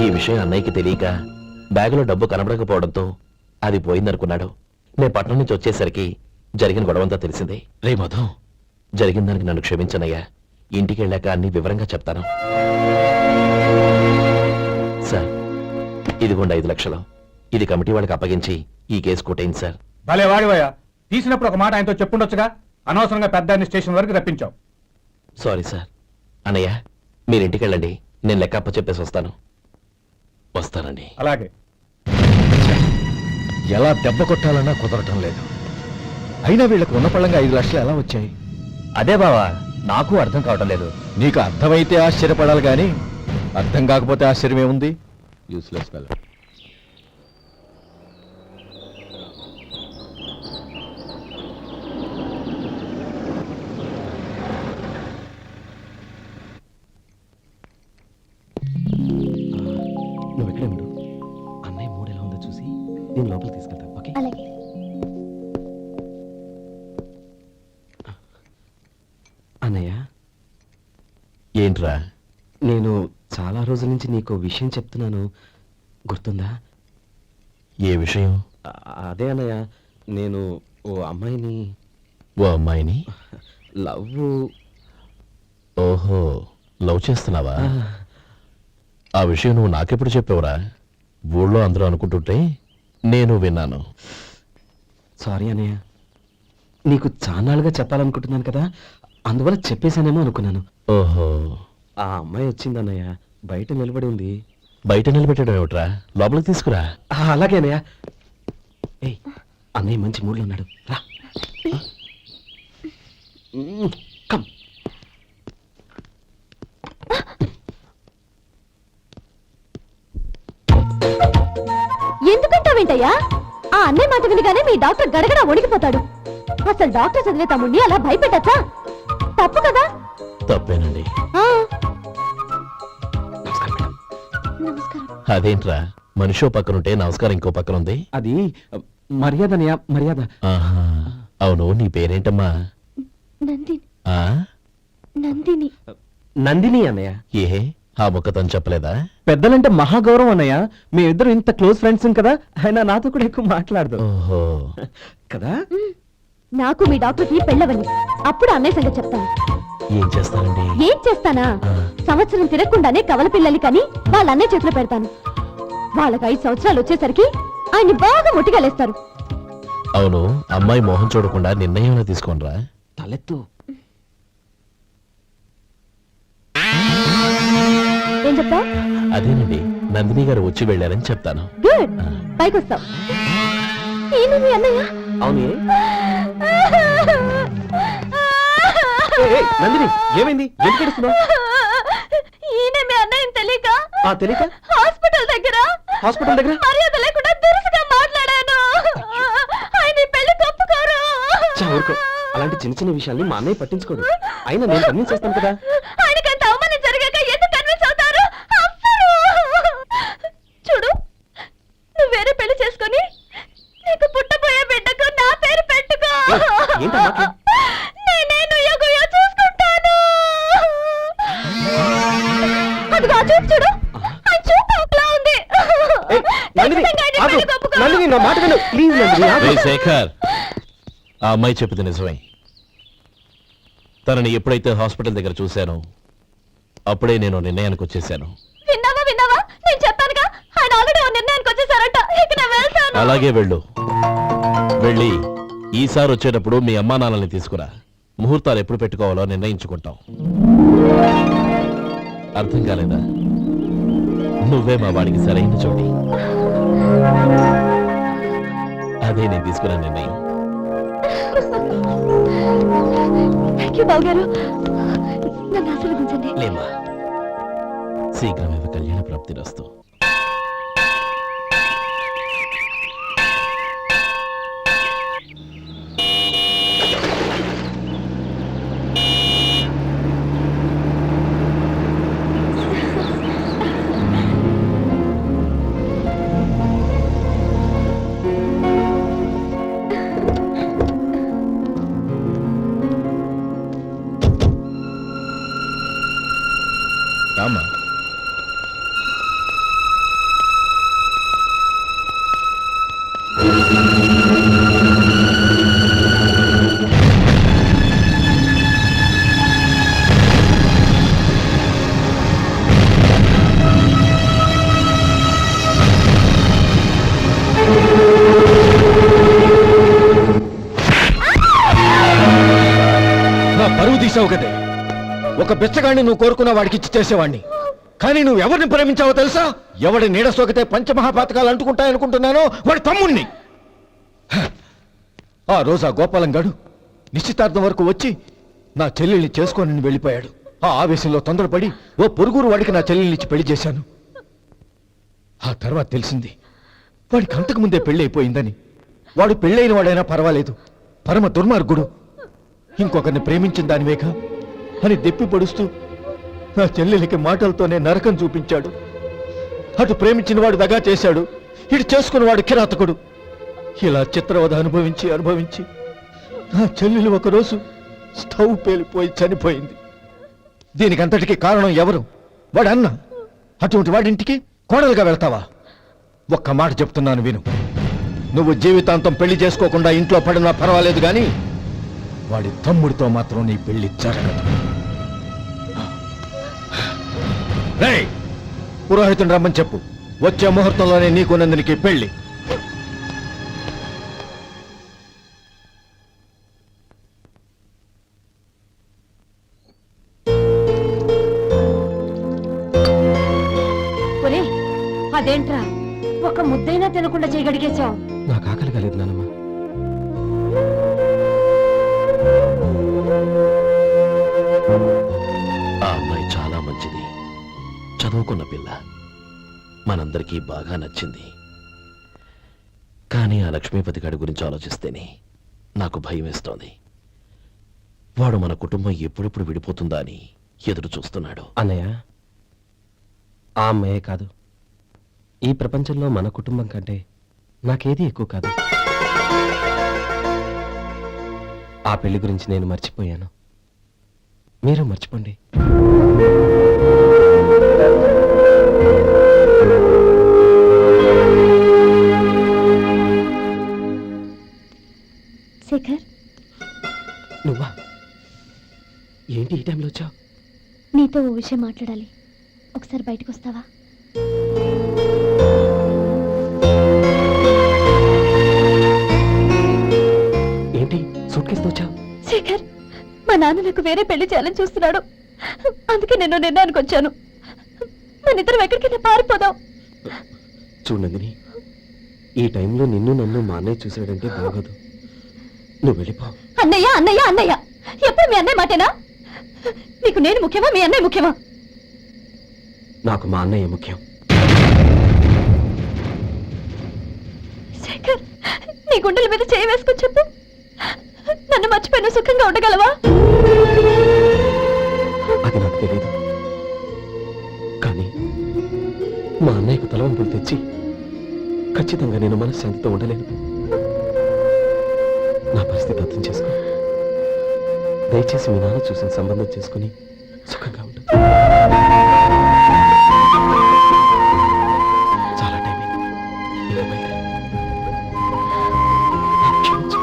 ఈ విషయం అన్నయ్యకి తెలియక బ్యాగులో డబ్బు కనబడకపోవడంతో అది పోయిందనుకున్నాడు. నేను పట్నం నుంచి వచ్చేసరికి జరిగిన గొడవంతా తెలిసింది. రే మధు, జరిగిన దానికి నన్ను క్షమించనయ్యా. ఇంటికి వెళ్ళాక అన్ని వివరంగా చెప్తాను. సార్, ఇదిగోండి 5 లక్షలు. ఇది కమిటీ వాళ్ళకి అప్పగించి ఈ కేసు కొట్టేయండి సార్. భలే వాడివయ్యా. తీసినప్పుడు ఒక మాట ఆయనతో చెప్పుండొచ్చుగా. అనవసరంగా పెద్ద స్టేషన్ వరకు రప్పించావు. Sorry sir. అన్నయ్య, మీరు ఇంటికి వెళ్ళండి. నేను లెక్క అప్ప చెప్పేసి వస్తాను. వస్తానండి. అలాగే. ఎలా దెబ్బ కొట్టాలన్నా కుదరటం లేదు. అయినా వీళ్ళకు ఉన్న పళ్ళంగా 5 లక్షలు ఎలా వచ్చాయి? అదే బావా, నాకు అర్థం కావటం లేదు. నీకు అర్థమైతే ఆశ్చర్యపడాలి కానీ అర్థం కాకపోతే ఆశ్చర్యం ఏముంది? Useless fellow. నువ్వు ఎక్కడే ఉండు. అన్నయ్య మూడు ఎలా ఉందో చూసి నేను లోపలికి తీసుకెళ్తాను. ఓకే? అలాగే. అన్నయ్య, ఏంట్రా? నేను చాలా రోజుల నుంచి నీకు విషయం చెప్తున్నాను, గుర్తుందా? ఏ విషయం? అదే అన్నయ్య, నేను ఓ అమ్మాయిని ఓ అమ్మాయిని లవ్. ఓహో, లవ్ చేస్తున్నావా? ఆ విషయం నువ్వు నాకెప్పుడు చెప్పావురా? ఊళ్ళో అందరూ అనుకుంటుంటే నేను విన్నాను. సారీ అన్నయ్య, నీకు చాన్నాళ్ళుగా చెప్పాలనుకుంటున్నాను కదా, అందువల్ల చెప్పేశానేమో అనుకున్నాను. ఓహో, ఆ అమ్మాయి వచ్చింది అన్నయ్య, బయట నిలబడి ఉంది. బయట నిలబెట్టడం ఏమిట్రా? లోపలికి తీసుకురా. అలాగే అన్నయ్య. ఏయ్, అన్నయ్య మంచి మూడ్లో ఉన్నాడు, రా. కమ్. ఎందుకంటావేంటయ్యా? ఆ అన్నయ్య మాట వినగానే మీ డాక్టర్ గడగడ వణికిపోతాడు. అసలు డాక్టర్ చదివే తమ్ముడిని అలా భయపెట్టచ్చా? తప్పు కదా? తప్పేనండి. ఆ. నమస్కారం మేడం. నమస్కారం. అదేంట్రా, మనిషో పక్కనుంటే నమస్కారం ఇంకో పక్కన ఉంది. అది మర్యాదనయ్యా, మర్యాద. ఆహా, అవును, నీ పేరేంటమ్మా? నందిని. ఆ నందిని. నందిని అన్నయ్య. ఏ ఆ ముఖతను చెప్పలేదా? పెద్దలంటే మహాగౌరవం అన్నయ్య. మేమిద్దరం ఇంత క్లోజ్ ఫ్రెండ్స్ కదా, ఆయన నాతో కూడా ఎక్కువ మాట్లాడదు ఓహో, కదా. నాకు మీ డాక్టర్కి పెళ్ళవని అప్పుడు అన్నయ్య సంగతి చెప్తాను. ఏం చేస్తానండి? ఏం చేస్తానా? సంవత్సరం తిరగకుండానే కవల పిల్లలు కని వాళ్ళ అన్నయ్య చేతిలో పెడతాను. వాళ్ళకి 5 సంవత్సరాలు వచ్చేసరికి ఆయన్ని బాగా ముట్టిగలేస్తారు. అవును, అమ్మాయి మొహం చూడకుండా నిర్ణయం తీసుకోనరా? తలెత్తు. ఏం చెప్తా? అదేనండి, నందిని గారు వచ్చి వెళ్ళారని చెప్తాను. గుడ్, పైకి వస్తావు. ఈయన మీ అన్నయ్య? అవును. నందిని, ఏమైంది? ఎందుకు ఏడుస్తున్నావ్? ఈయన మీ అన్నయ్య తెలియక తెలియక హాస్పిటల్ దగ్గర మర్యాద లేకుండా దురుసుగా మాట్లాడాను. ఆయన ఈ పెళ్లి ఒప్పుకోరు. ఊరుకో, అలాంటి చిన్న చిన్న విషయాల్ని మా అన్నయ్య పట్టించుకోడు. అయినా నేను కన్విన్స్ చేస్తాను కదా. ఆయనకంత అవమానం జరిగాక ఎందుకు కన్విన్స్ అవుతారు? చూడు, నువ్వు వేరే పెళ్లి చేసుకొని నీకు పుట్టబోయే బిడ్డకు నా పేరు పెట్టుకో. నేనే నుయ్యగుయ్య చూసుకుంటాను. అదిగో ఆ చూపు చూడు, ఆ చూపు ఒకలా ఉంది. రేయ్ శేఖర్, ఆ అమ్మాయి చెప్పింది నిజమే. తనని ఎప్పుడైతే హాస్పిటల్ దగ్గర చూశానో అప్పుడే నేను నిర్ణయానికి వచ్చేసాను. విన్నావా? నేను చెప్పానుగా, ఆయన ఆల్రెడీ ఓ నిర్ణయానికి వచ్చేసారట. ఇక నేను వెళ్తాను. అలాగే వెళ్ళి ఈసారి వచ్చేటప్పుడు మీ అమ్మా నాన్నల్ని తీసుకురా. ముహూర్తాలు ఎప్పుడు పెట్టుకోవాలో నిర్ణయించుకుంటాం. అర్థం కాలేదా? నువ్వే మా వాడికి సరైన చోటి. అదే నేను తీసుకున్న నిర్ణయం. బావగారు, నన్ను ఆశీర్వదించండి. లేమ్మా, శీఘ్రమేవ కళ్యాణ ప్రాప్తిరస్తు. రామ్మా. నా పరువు తీసావు కదే. ఒక బిచ్చగాడిని నువ్వు కోరుకున్న వాడికి ఇచ్చి చేసేవాడిని. కానీ నువ్వు ఎవరిని ప్రేమించావో తెలుసా? ఎవడి నీడ సోకితే పంచమహాపాతకాలు అంటుకుంటాయనుకుంటున్నానో వాడి తమ్ముణ్ణి. ఆ రోజు ఆ గోపాలం గాడు నిశ్చితార్థం వరకు వచ్చి నా చెల్లెల్ని చేసుకోనని వెళ్ళిపోయాడు. ఆ ఆవేశంలో తొందరపడి ఓ పొరుగురు వాడికి నా చెల్లెల్ని ఇచ్చి పెళ్లి చేశాను. ఆ తర్వాత తెలిసింది వాడికి అంతకుముందే పెళ్లి అయిపోయిందని. వాడు పెళ్ళైన వాడైనా పర్వాలేదు, పరమ దుర్మార్గుడు. ఇంకొకరిని ప్రేమించిన దానివేగా అని దెప్పి పొడుస్తూ నా చెల్లెలికి మాటలతోనే నరకం చూపించాడు. అటు ప్రేమించిన వాడు దగా చేశాడు, ఇటు చేసుకున్నవాడు కిరాతకుడు. ఇలా చిత్రవద అనుభవించి నా చెల్లెలు ఒకరోజు స్టవ్ పేలిపోయి చనిపోయింది. దీనికంతటికీ కారణం ఎవరు? వాడు అన్న. అటువంటి వాడింటికి కోడలుగా వెళ్తావా? ఒక్క మాట చెప్తున్నాను విను. నువ్వు జీవితాంతం పెళ్లి చేసుకోకుండా ఇంట్లో పడినా పర్వాలేదు, కానీ వాడి తమ్ముడితో మాత్రం నీ పెళ్లి జరగదు. రేయ్, పురోహితుని రమ్మని చెప్పు. వచ్చే ముహూర్తంలోనే నీకు నందినికి పెళ్లి. అదేంట్రా, ఒక ముద్దైనా తినకుండా చేయగడిగేశావు. నాకు ఆకలి కాలేదు నానమ్మ. ఆ అమ్మాయి చాలా మంచిది, చదువుకున్న పిల్ల, మనందరికీ బాగా నచ్చింది. కానీ ఆ లక్ష్మీపతి గారి గురించి ఆలోచిస్తేనే నాకు భయం వేస్తోంది. వాడు మన కుటుంబం ఎప్పుడెప్పుడు విడిపోతుందా అని ఎదురు చూస్తున్నాడు. అన్నయ్య, ఆ అమ్మాయే కాదు, ఈ ప్రపంచంలో మన కుటుంబం కంటే నాకేది ఎక్కువ కాదు. ఆ పెళ్లి గురించి నేను మర్చిపోయాను, మీరు మర్చిపోండి. శేఖర్, నువ్వా? ఏంటి ఈ టైంలో వచ్చావు? నీతో ఓ విషయం మాట్లాడాలి. ఒకసారి బయటకు వస్తావా? ఏంటి సూట్ కేసుతో వచ్చావు? శేఖర్, మా నాన్న నాకు వేరే పెళ్లి చేయాలని చూస్తున్నాడు. అందుకే నేను నిర్ణయానికి వచ్చాను. మన ఇద్దరం ఎక్కడికైనా పారిపోదాం. చూడండి, ఈ టైంలో నిన్ను నన్ను మా అన్నయ్య చూశాడంటే బాగోదు. నువ్వు వెళ్ళిపో. అన్నయ్య అన్నయ్య అన్నయ్య, ఎప్పుడు మీ అన్నయ్య మాటేనా? నీకు నేను ముఖ్యమా, మీ అన్నయ్య ముఖ్యమా? నాకు మా అన్నయ్య ముఖ్యం. శేఖర్, నీ గుండెల మీద చేయి వేసుకొని చెప్పు, నన్ను మర్చిపోయిన సుఖంగా ఉండగలవా? అది నాకు తెలియదు, కానీ మా అన్నయ్యకు తలవంపులు తెచ్చి ఖచ్చితంగా నేను మనశ్శాంతితో ఉండలేను. నా పరిస్థితి అర్థం చేసుకో. దయచేసి మీ నాన్న చూసిన సంబంధం చేసుకుని సుఖంగా ఉంటుంది. చాలా టైం అయింది, ఇంకా బయలుదేరు. క్షమించు.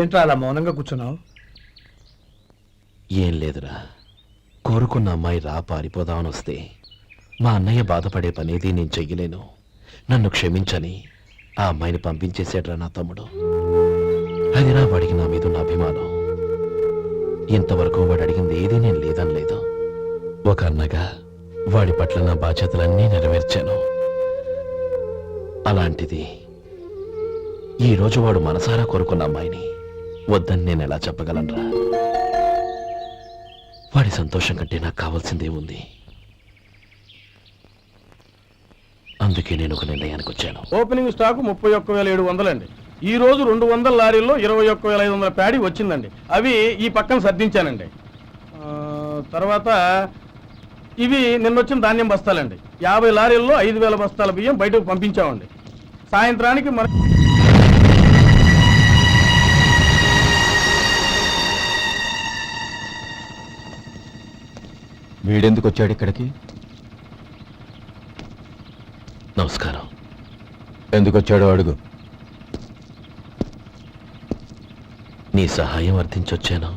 ఏంట్రా అలా మౌనంగా కూర్చున్నావు? ఏం లేదురా, కోరుకున్న అమ్మాయి రా పారిపోదామని వస్తే మా అన్నయ్య బాధపడే పనేది నేను చెయ్యలేను. నన్ను క్షమించని ఆ అమ్మాయిని పంపించేసాడ్రా నా తమ్ముడు. అది నా వాడికి నా మీద ఉన్న అభిమానం. ఇంతవరకు వాడు అడిగింది ఏదీ నేను లేదనలేదు. ఒక అన్నగా వాడి పట్ల నా బాధ్యతలన్నీ నెరవేర్చాను. అలాంటిది ఈరోజు వాడు మనసారా కోరుకున్న అమ్మాయిని వద్దని నేను ఎలా చెప్పగలనరా? వాడి సంతోషం కంటే నాకు కావాల్సిందే ఉంది. అందుకే నేను ఒక నిర్ణయానికి వచ్చాను. ఓపెనింగ్ స్టాక్ 31,700 అండి. ఈ రోజు 200 లారీల్లో 21,500 ప్యాడీ వచ్చిందండి. అవి ఈ పక్కన సర్దించానండి. తర్వాత ఇవి నిన్నొచ్చిన ధాన్యం బస్తాలండి. 50 లారీల్లో 5,000 బస్తాల బియ్యం బయటకు పంపించామండి. సాయంత్రానికి మన వీడెందుకు వచ్చాడు ఇక్కడికి? నమస్కారం. ఎందుకు వచ్చాడో అడుగు. నీ సహాయం అర్థించొచ్చాను.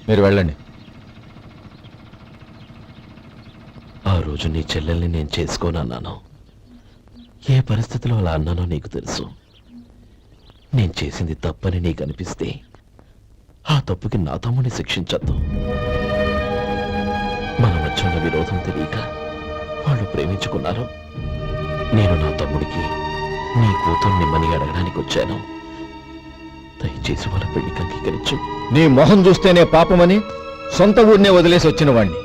మీరు వెళ్ళండి. ఆ రోజు నీ చెల్లెల్ని నేను చేసుకోనన్నాను. ఏ పరిస్థితిలో అలా అన్నానో నీకు తెలుసు. నేను చేసింది తప్పని నీకు అనిపిస్తే ఆ తప్పుకి నా తమ్ముని శిక్షించద్దు. మన మధ్య ఉన్న విరోధం తెలియక వాళ్ళు ప్రేమించుకున్నారు. నేను నా తమ్ముడికి నీ కూతుర్ని మని అడగడానికి వచ్చాను. దయచేసి వాళ్ళ పెళ్లికి అంగీకరించు. నీ మొహం చూస్తేనే పాపమని సొంత ఊరినే వదిలేసి వచ్చిన వాణ్ణి.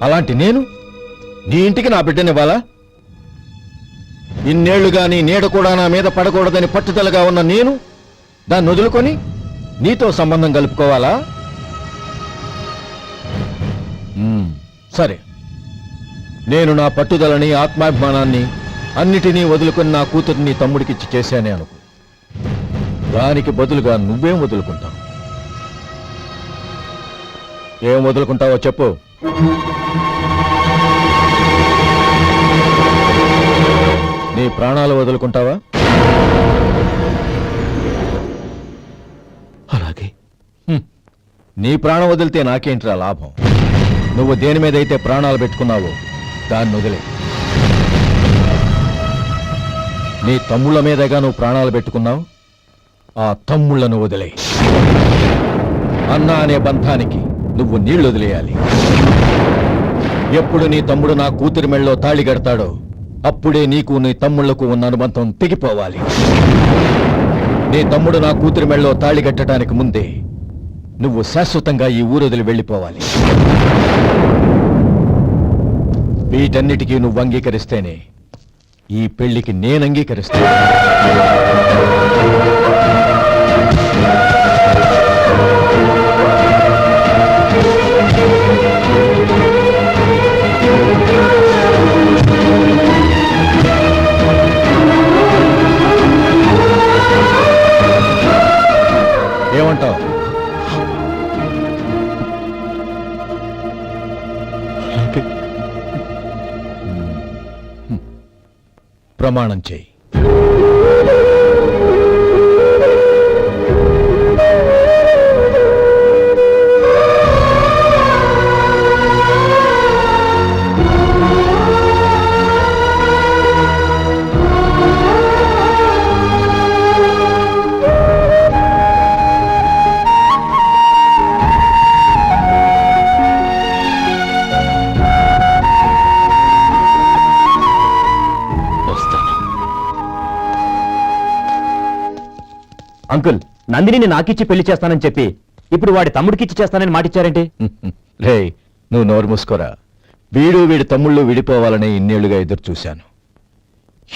అలాంటి నేను నీ ఇంటికి నా బిడ్డనివ్వాలా? ఇన్నేళ్లుగా నీ నీడ కూడా నా మీద పడకూడదని పట్టుదలగా ఉన్న నేను దాన్ని వదులుకొని నీతో సంబంధం కలుపుకోవాలా? సరే, నేను నా పట్టుదలని ఆత్మాభిమానాన్ని అన్నిటినీ వదులుకొని నా కూతురిని తమ్ముడికిచ్చి చేశానే అనుకో. దానికి బదులుగా నువ్వేం వదులుకుంటావు? ఏం వదులుకుంటావో చెప్పు. నీ ప్రాణాలు వదులుకుంటావా? అలాగే. నీ ప్రాణం వదిలితే నాకేంట్రా లాభం? నువ్వు దేని మీద అయితే ప్రాణాలు పెట్టుకున్నావో దాన్ని వదిలే. నీ తమ్ముళ్ళ మీదగా నువ్వు ప్రాణాలు పెట్టుకున్నావు. ఆ తమ్ముళ్లను వదిలే. అన్న అనే బంధానికి నువ్వు నీళ్లు వదిలేయాలి. ఎప్పుడు నీ తమ్ముడు నా కూతురి మెళ్ళలో తాళి కడతాడో అప్పుడే నీకు నీ తమ్ముళ్లకు ఉన్న అనుబంధం తెగిపోవాలి. నీ తమ్ముడు నా కూతురి మెళ్ళలో తాళి కట్టడానికి ముందే నువ్వు శాశ్వతంగా ఈ ఊరొదిలి వెళ్ళిపోవాలి. వీటన్నిటికీ నువ్వు అంగీకరిస్తేనే ఈ పెళ్లికి నేను అంగీకరిస్తాను. ఏమంటావు? ప్రమాణం చేయి. అంకుల్, నందిని నాకిచ్చి పెళ్లి చేస్తానని చెప్పి ఇప్పుడు వాడి తమ్ముడికిచ్చి చేస్తానని మాటిచ్చారేంటి? రే, నువ్వు నోరు మూసుకోరా. వీడి తమ్ముళ్ళు విడిపోవాలని ఇన్నేళ్లుగా ఎదురు చూశాను.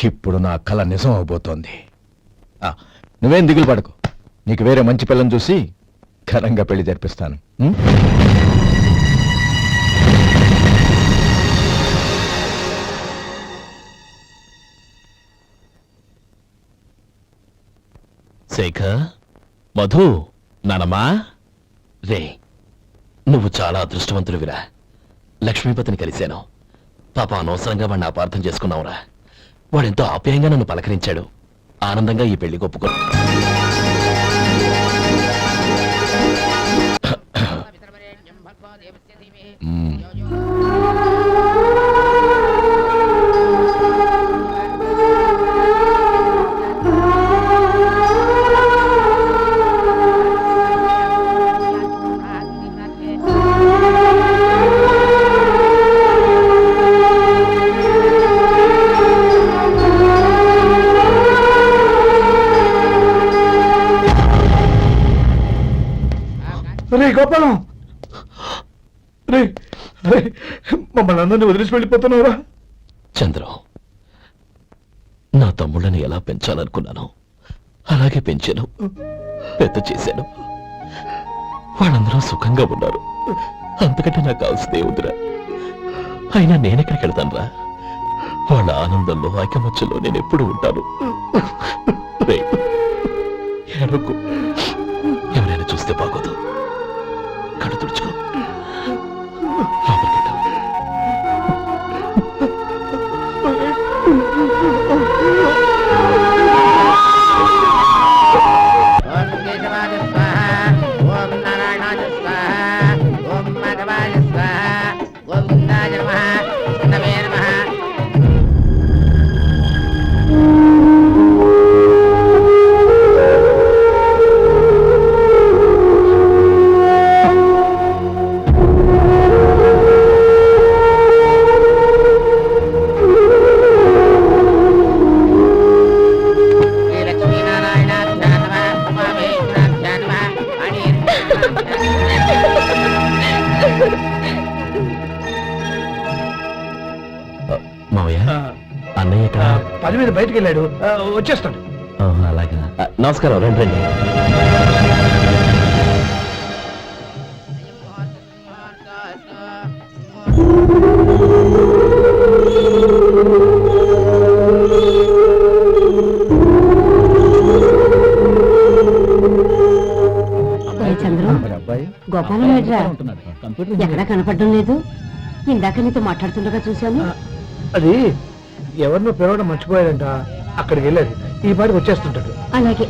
ఇప్పుడు నా కల నిజం అవబోతోంది. నువ్వేం దిగులు పడకు. నీకు వేరే మంచి పిల్లని చూసి ఘనంగా పెళ్లి జరిపిస్తాను. శేఖర్, మధు, నానమ్మా, రే, నువ్వు చాలా అదృష్టవంతుడివిరా. లక్ష్మీపతిని కలిశాను. పాప అనవసరంగా వాడిని అపార్థం చేసుకున్నావురా. వాడెంతో ఆప్యాయంగా నన్ను పలకరించాడు. ఆనందంగా ఈ పెళ్లి ఒప్పుకో. రే గోపాలం, రే రే, మమ్మల్ని అందరినీ వదిలేసి వెళ్ళిపోతున్నావురా? చంద్రం, నా తమ్ముళ్ళని ఎలా పెంచాలనుకున్నాను అలాగే పెంచాను, పెద్ద చేశాను. వాళ్ళందరూ సుఖంగా ఉన్నారు. అంతకంటే నాకు కావాల్సిందే వద్దురా. అయినా నేనెక్కడికి వెళ్తానురా? వాళ్ళ ఆనందంలో ఐకమత్యంలో నేను ఎప్పుడు ఉంటాను. రే, ఏడవకు. ఎవరైనా చూస్తే బాగోదు. కళ్ళు తుడుచుకో. లోపలికి వెళ్తాం. అన్నయ్య ఇక్కడ పని మీద బయటికి వెళ్ళాడు, వచ్చేస్తాడు. అలాగా. నమస్కారం. రండి రండి. చంద్రం, గోపాలం ఏడ్రా? ఎక్కడా కనపడడం లేదు. ఇందాక నీతో మాట్లాడుతుండగా చూశాను. అది ఎవరినో పిలవడం మర్చిపోయాడంట, అక్కడికి వెళ్ళాడు. ఈ పాటికి వచ్చేస్తుంటాడు. అలాగే.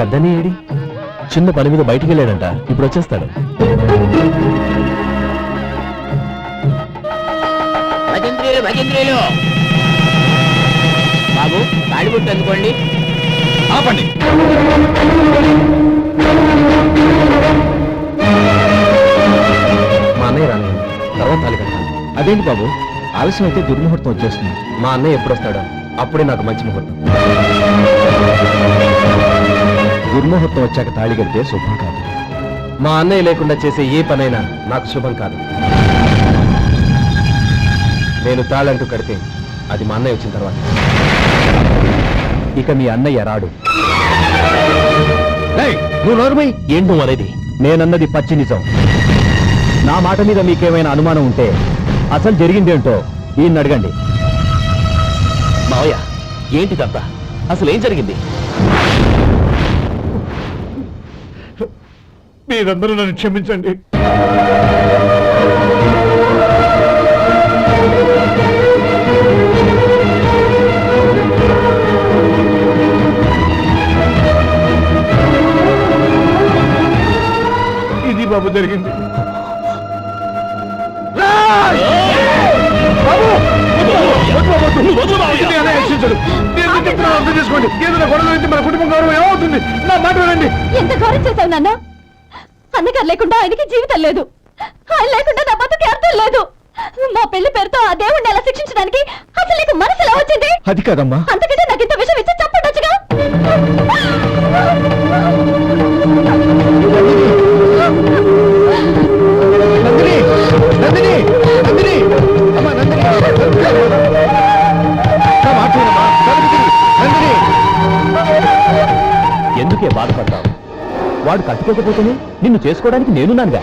పెద్దని ఏడి చిన్న పని మీద బయటికి వెళ్ళాడంట, ఇప్పుడు వచ్చేస్తాడు. భజంత్రీలు భజంత్రీలు బాబు తాడిగుట్టు అందుకోండి. ఆపండి. మా అన్నయ్య రాలేదు, తర్వాత తాళి కట్టాలి. అదేంటి బాబు, ఆలస్యం అయితే దుర్ముహూర్తం వచ్చేస్తుంది. మా అన్నయ్య ఎప్పుడు వస్తాడో అప్పుడే నాకు మంచి ముహూర్తం. దుర్ముహూర్తం వచ్చాక తాళి కడితే శుభం కాదు. మా అన్నయ్య లేకుండా చేసే ఏ పనైనా నాకు శుభం కాదు. నేను తాళంటూ కడితే అది మా అన్నయ్య వచ్చిన తర్వాత. ఇక మీ అన్నయ్య రాడు. నువ్వు నోరుమై. ఏంటి నువ్వు అనేది? నేనన్నది పచ్చి నిజం. నా మాట మీద మీకేమైనా అనుమానం ఉంటే అసలు జరిగిందేంటో ఈయన్ని అడగండి. మావయ్య, ఏంటిదంతా? అసలు ఏం జరిగింది? మీరందరూ నన్ను క్షమించండి. ఇది బాబు జరిగింది. అర్థం చేసుకోండి. ఏదైనా గొడవ అయితే మన కుటుంబం గౌరవం ఏమవుతుంది? నా మాట వినండి. ఎంత గౌరవం చేశావు నాన్న? అన్నగారు లేకుండా ఆయనకి జీవితం లేదు, ఆయన లేకుండా నా బతుకి అర్థం లేదు. మా పెళ్లి పేరుతో ఆ దేవుణ్ణి ఎలా శిక్షించడానికి అసలు నీకు మనసు ఎలా వచ్చింది? అది కాదమ్మా. అంతకంటే నాకు ఇంత విషయం ఇచ్చి చంపడొచ్చుగా. నందిని, నందిని, నందిని, అమ్మా నందిని, నా మాట వినమ్మా. నందిని, ఎందుకే బాధపడ్డావు? వాడు కట్టుకోకపోతేనే నిన్ను చేసుకోవడానికి నేనున్నానుగా.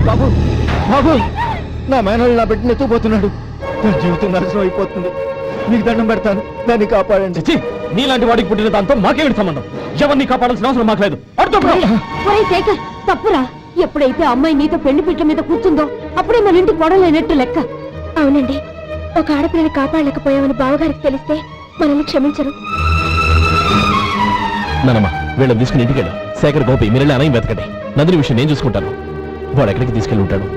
బాబు, బాబు, నా మేనల్ని నా బిడ్డని ఎత్తుకుపోతున్నాడు. నా జీవితం నాశనం అయిపోతుంది. మీకు దండం పెడతాను, దాన్ని కాపాడండి. నీలాంటి వాడికి పుట్టిన దాంతో మాకేమిటి సంబంధం? ఎవరిని కాపాడాల్సిన అవసరం మాకు లేదు. ఒరేయ్ శేఖర్, తప్పురా. ఎప్పుడైతే అమ్మాయి నీతో పెళ్లి పీటల మీద కూర్చుందో అప్పుడే మన ఇంటి గొడవలేనట్టు లెక్క. అవునండి, ఒక ఆడపిల్లని కాపాడలేకపోయామని బావగారికి తెలిస్తే మనల్ని క్షమించరు. నానమ్మ, వీళ్ళని తీసుకుని ఇంటికి వెళ్ళు. శేఖర్, గోపి, మీరెళ్ళి అన్నయ్య వెతకండి. నందిని విషయం నేను చూసుకుంటాను. వాడు ఎక్కడికి తీసుకెళ్ళి ఉంటాడు?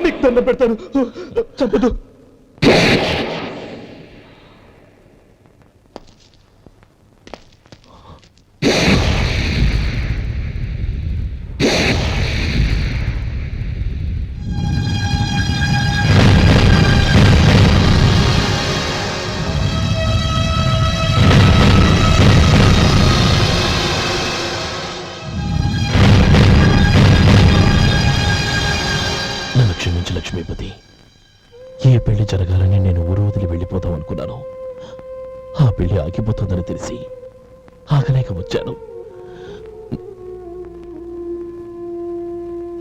నీకు దండం పెడతాను, చంపదు. నన్ను క్షమించు లక్ష్మీపతి. ఏ పెళ్లి జరగాలని నేను ఊరు వదిలి వెళ్ళిపోదాం అనుకున్నాను. ఆ పెళ్లి ఆగిపోతుందని తెలిసి ఆగలేక వచ్చాను.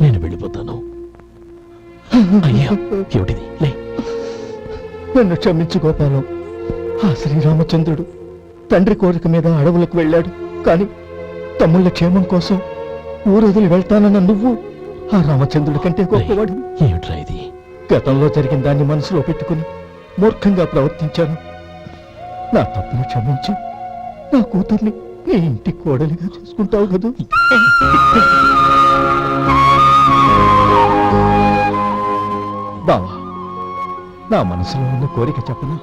నేను వెళ్ళిపోతాను. అయ్యా, ఏమిటిది? లే. నన్ను క్షమించు గోపాలం. ఆ శ్రీరామచంద్రుడు తండ్రి కోరిక మీద అడవులకు వెళ్ళాడు. కానీ తమ్ముళ్ళ క్షేమం కోసం ఊరు వదిలి వెళ్తానన్న నువ్వు ఆ రామచంద్రుడి కంటే గొప్పవాడు. ఏమిట్రా ఇది? గతంలో జరిగిన దాన్ని మనసులో పెట్టుకుని మూర్ఖంగా ప్రవర్తించాను. నా తప్పును క్షమించి నా కూతుర్ని నీ ఇంటి కోడలిగా చూసుకుంటావు కదూ. బావా, నా మనసులో ఉన్న కోరిక చెప్పనా?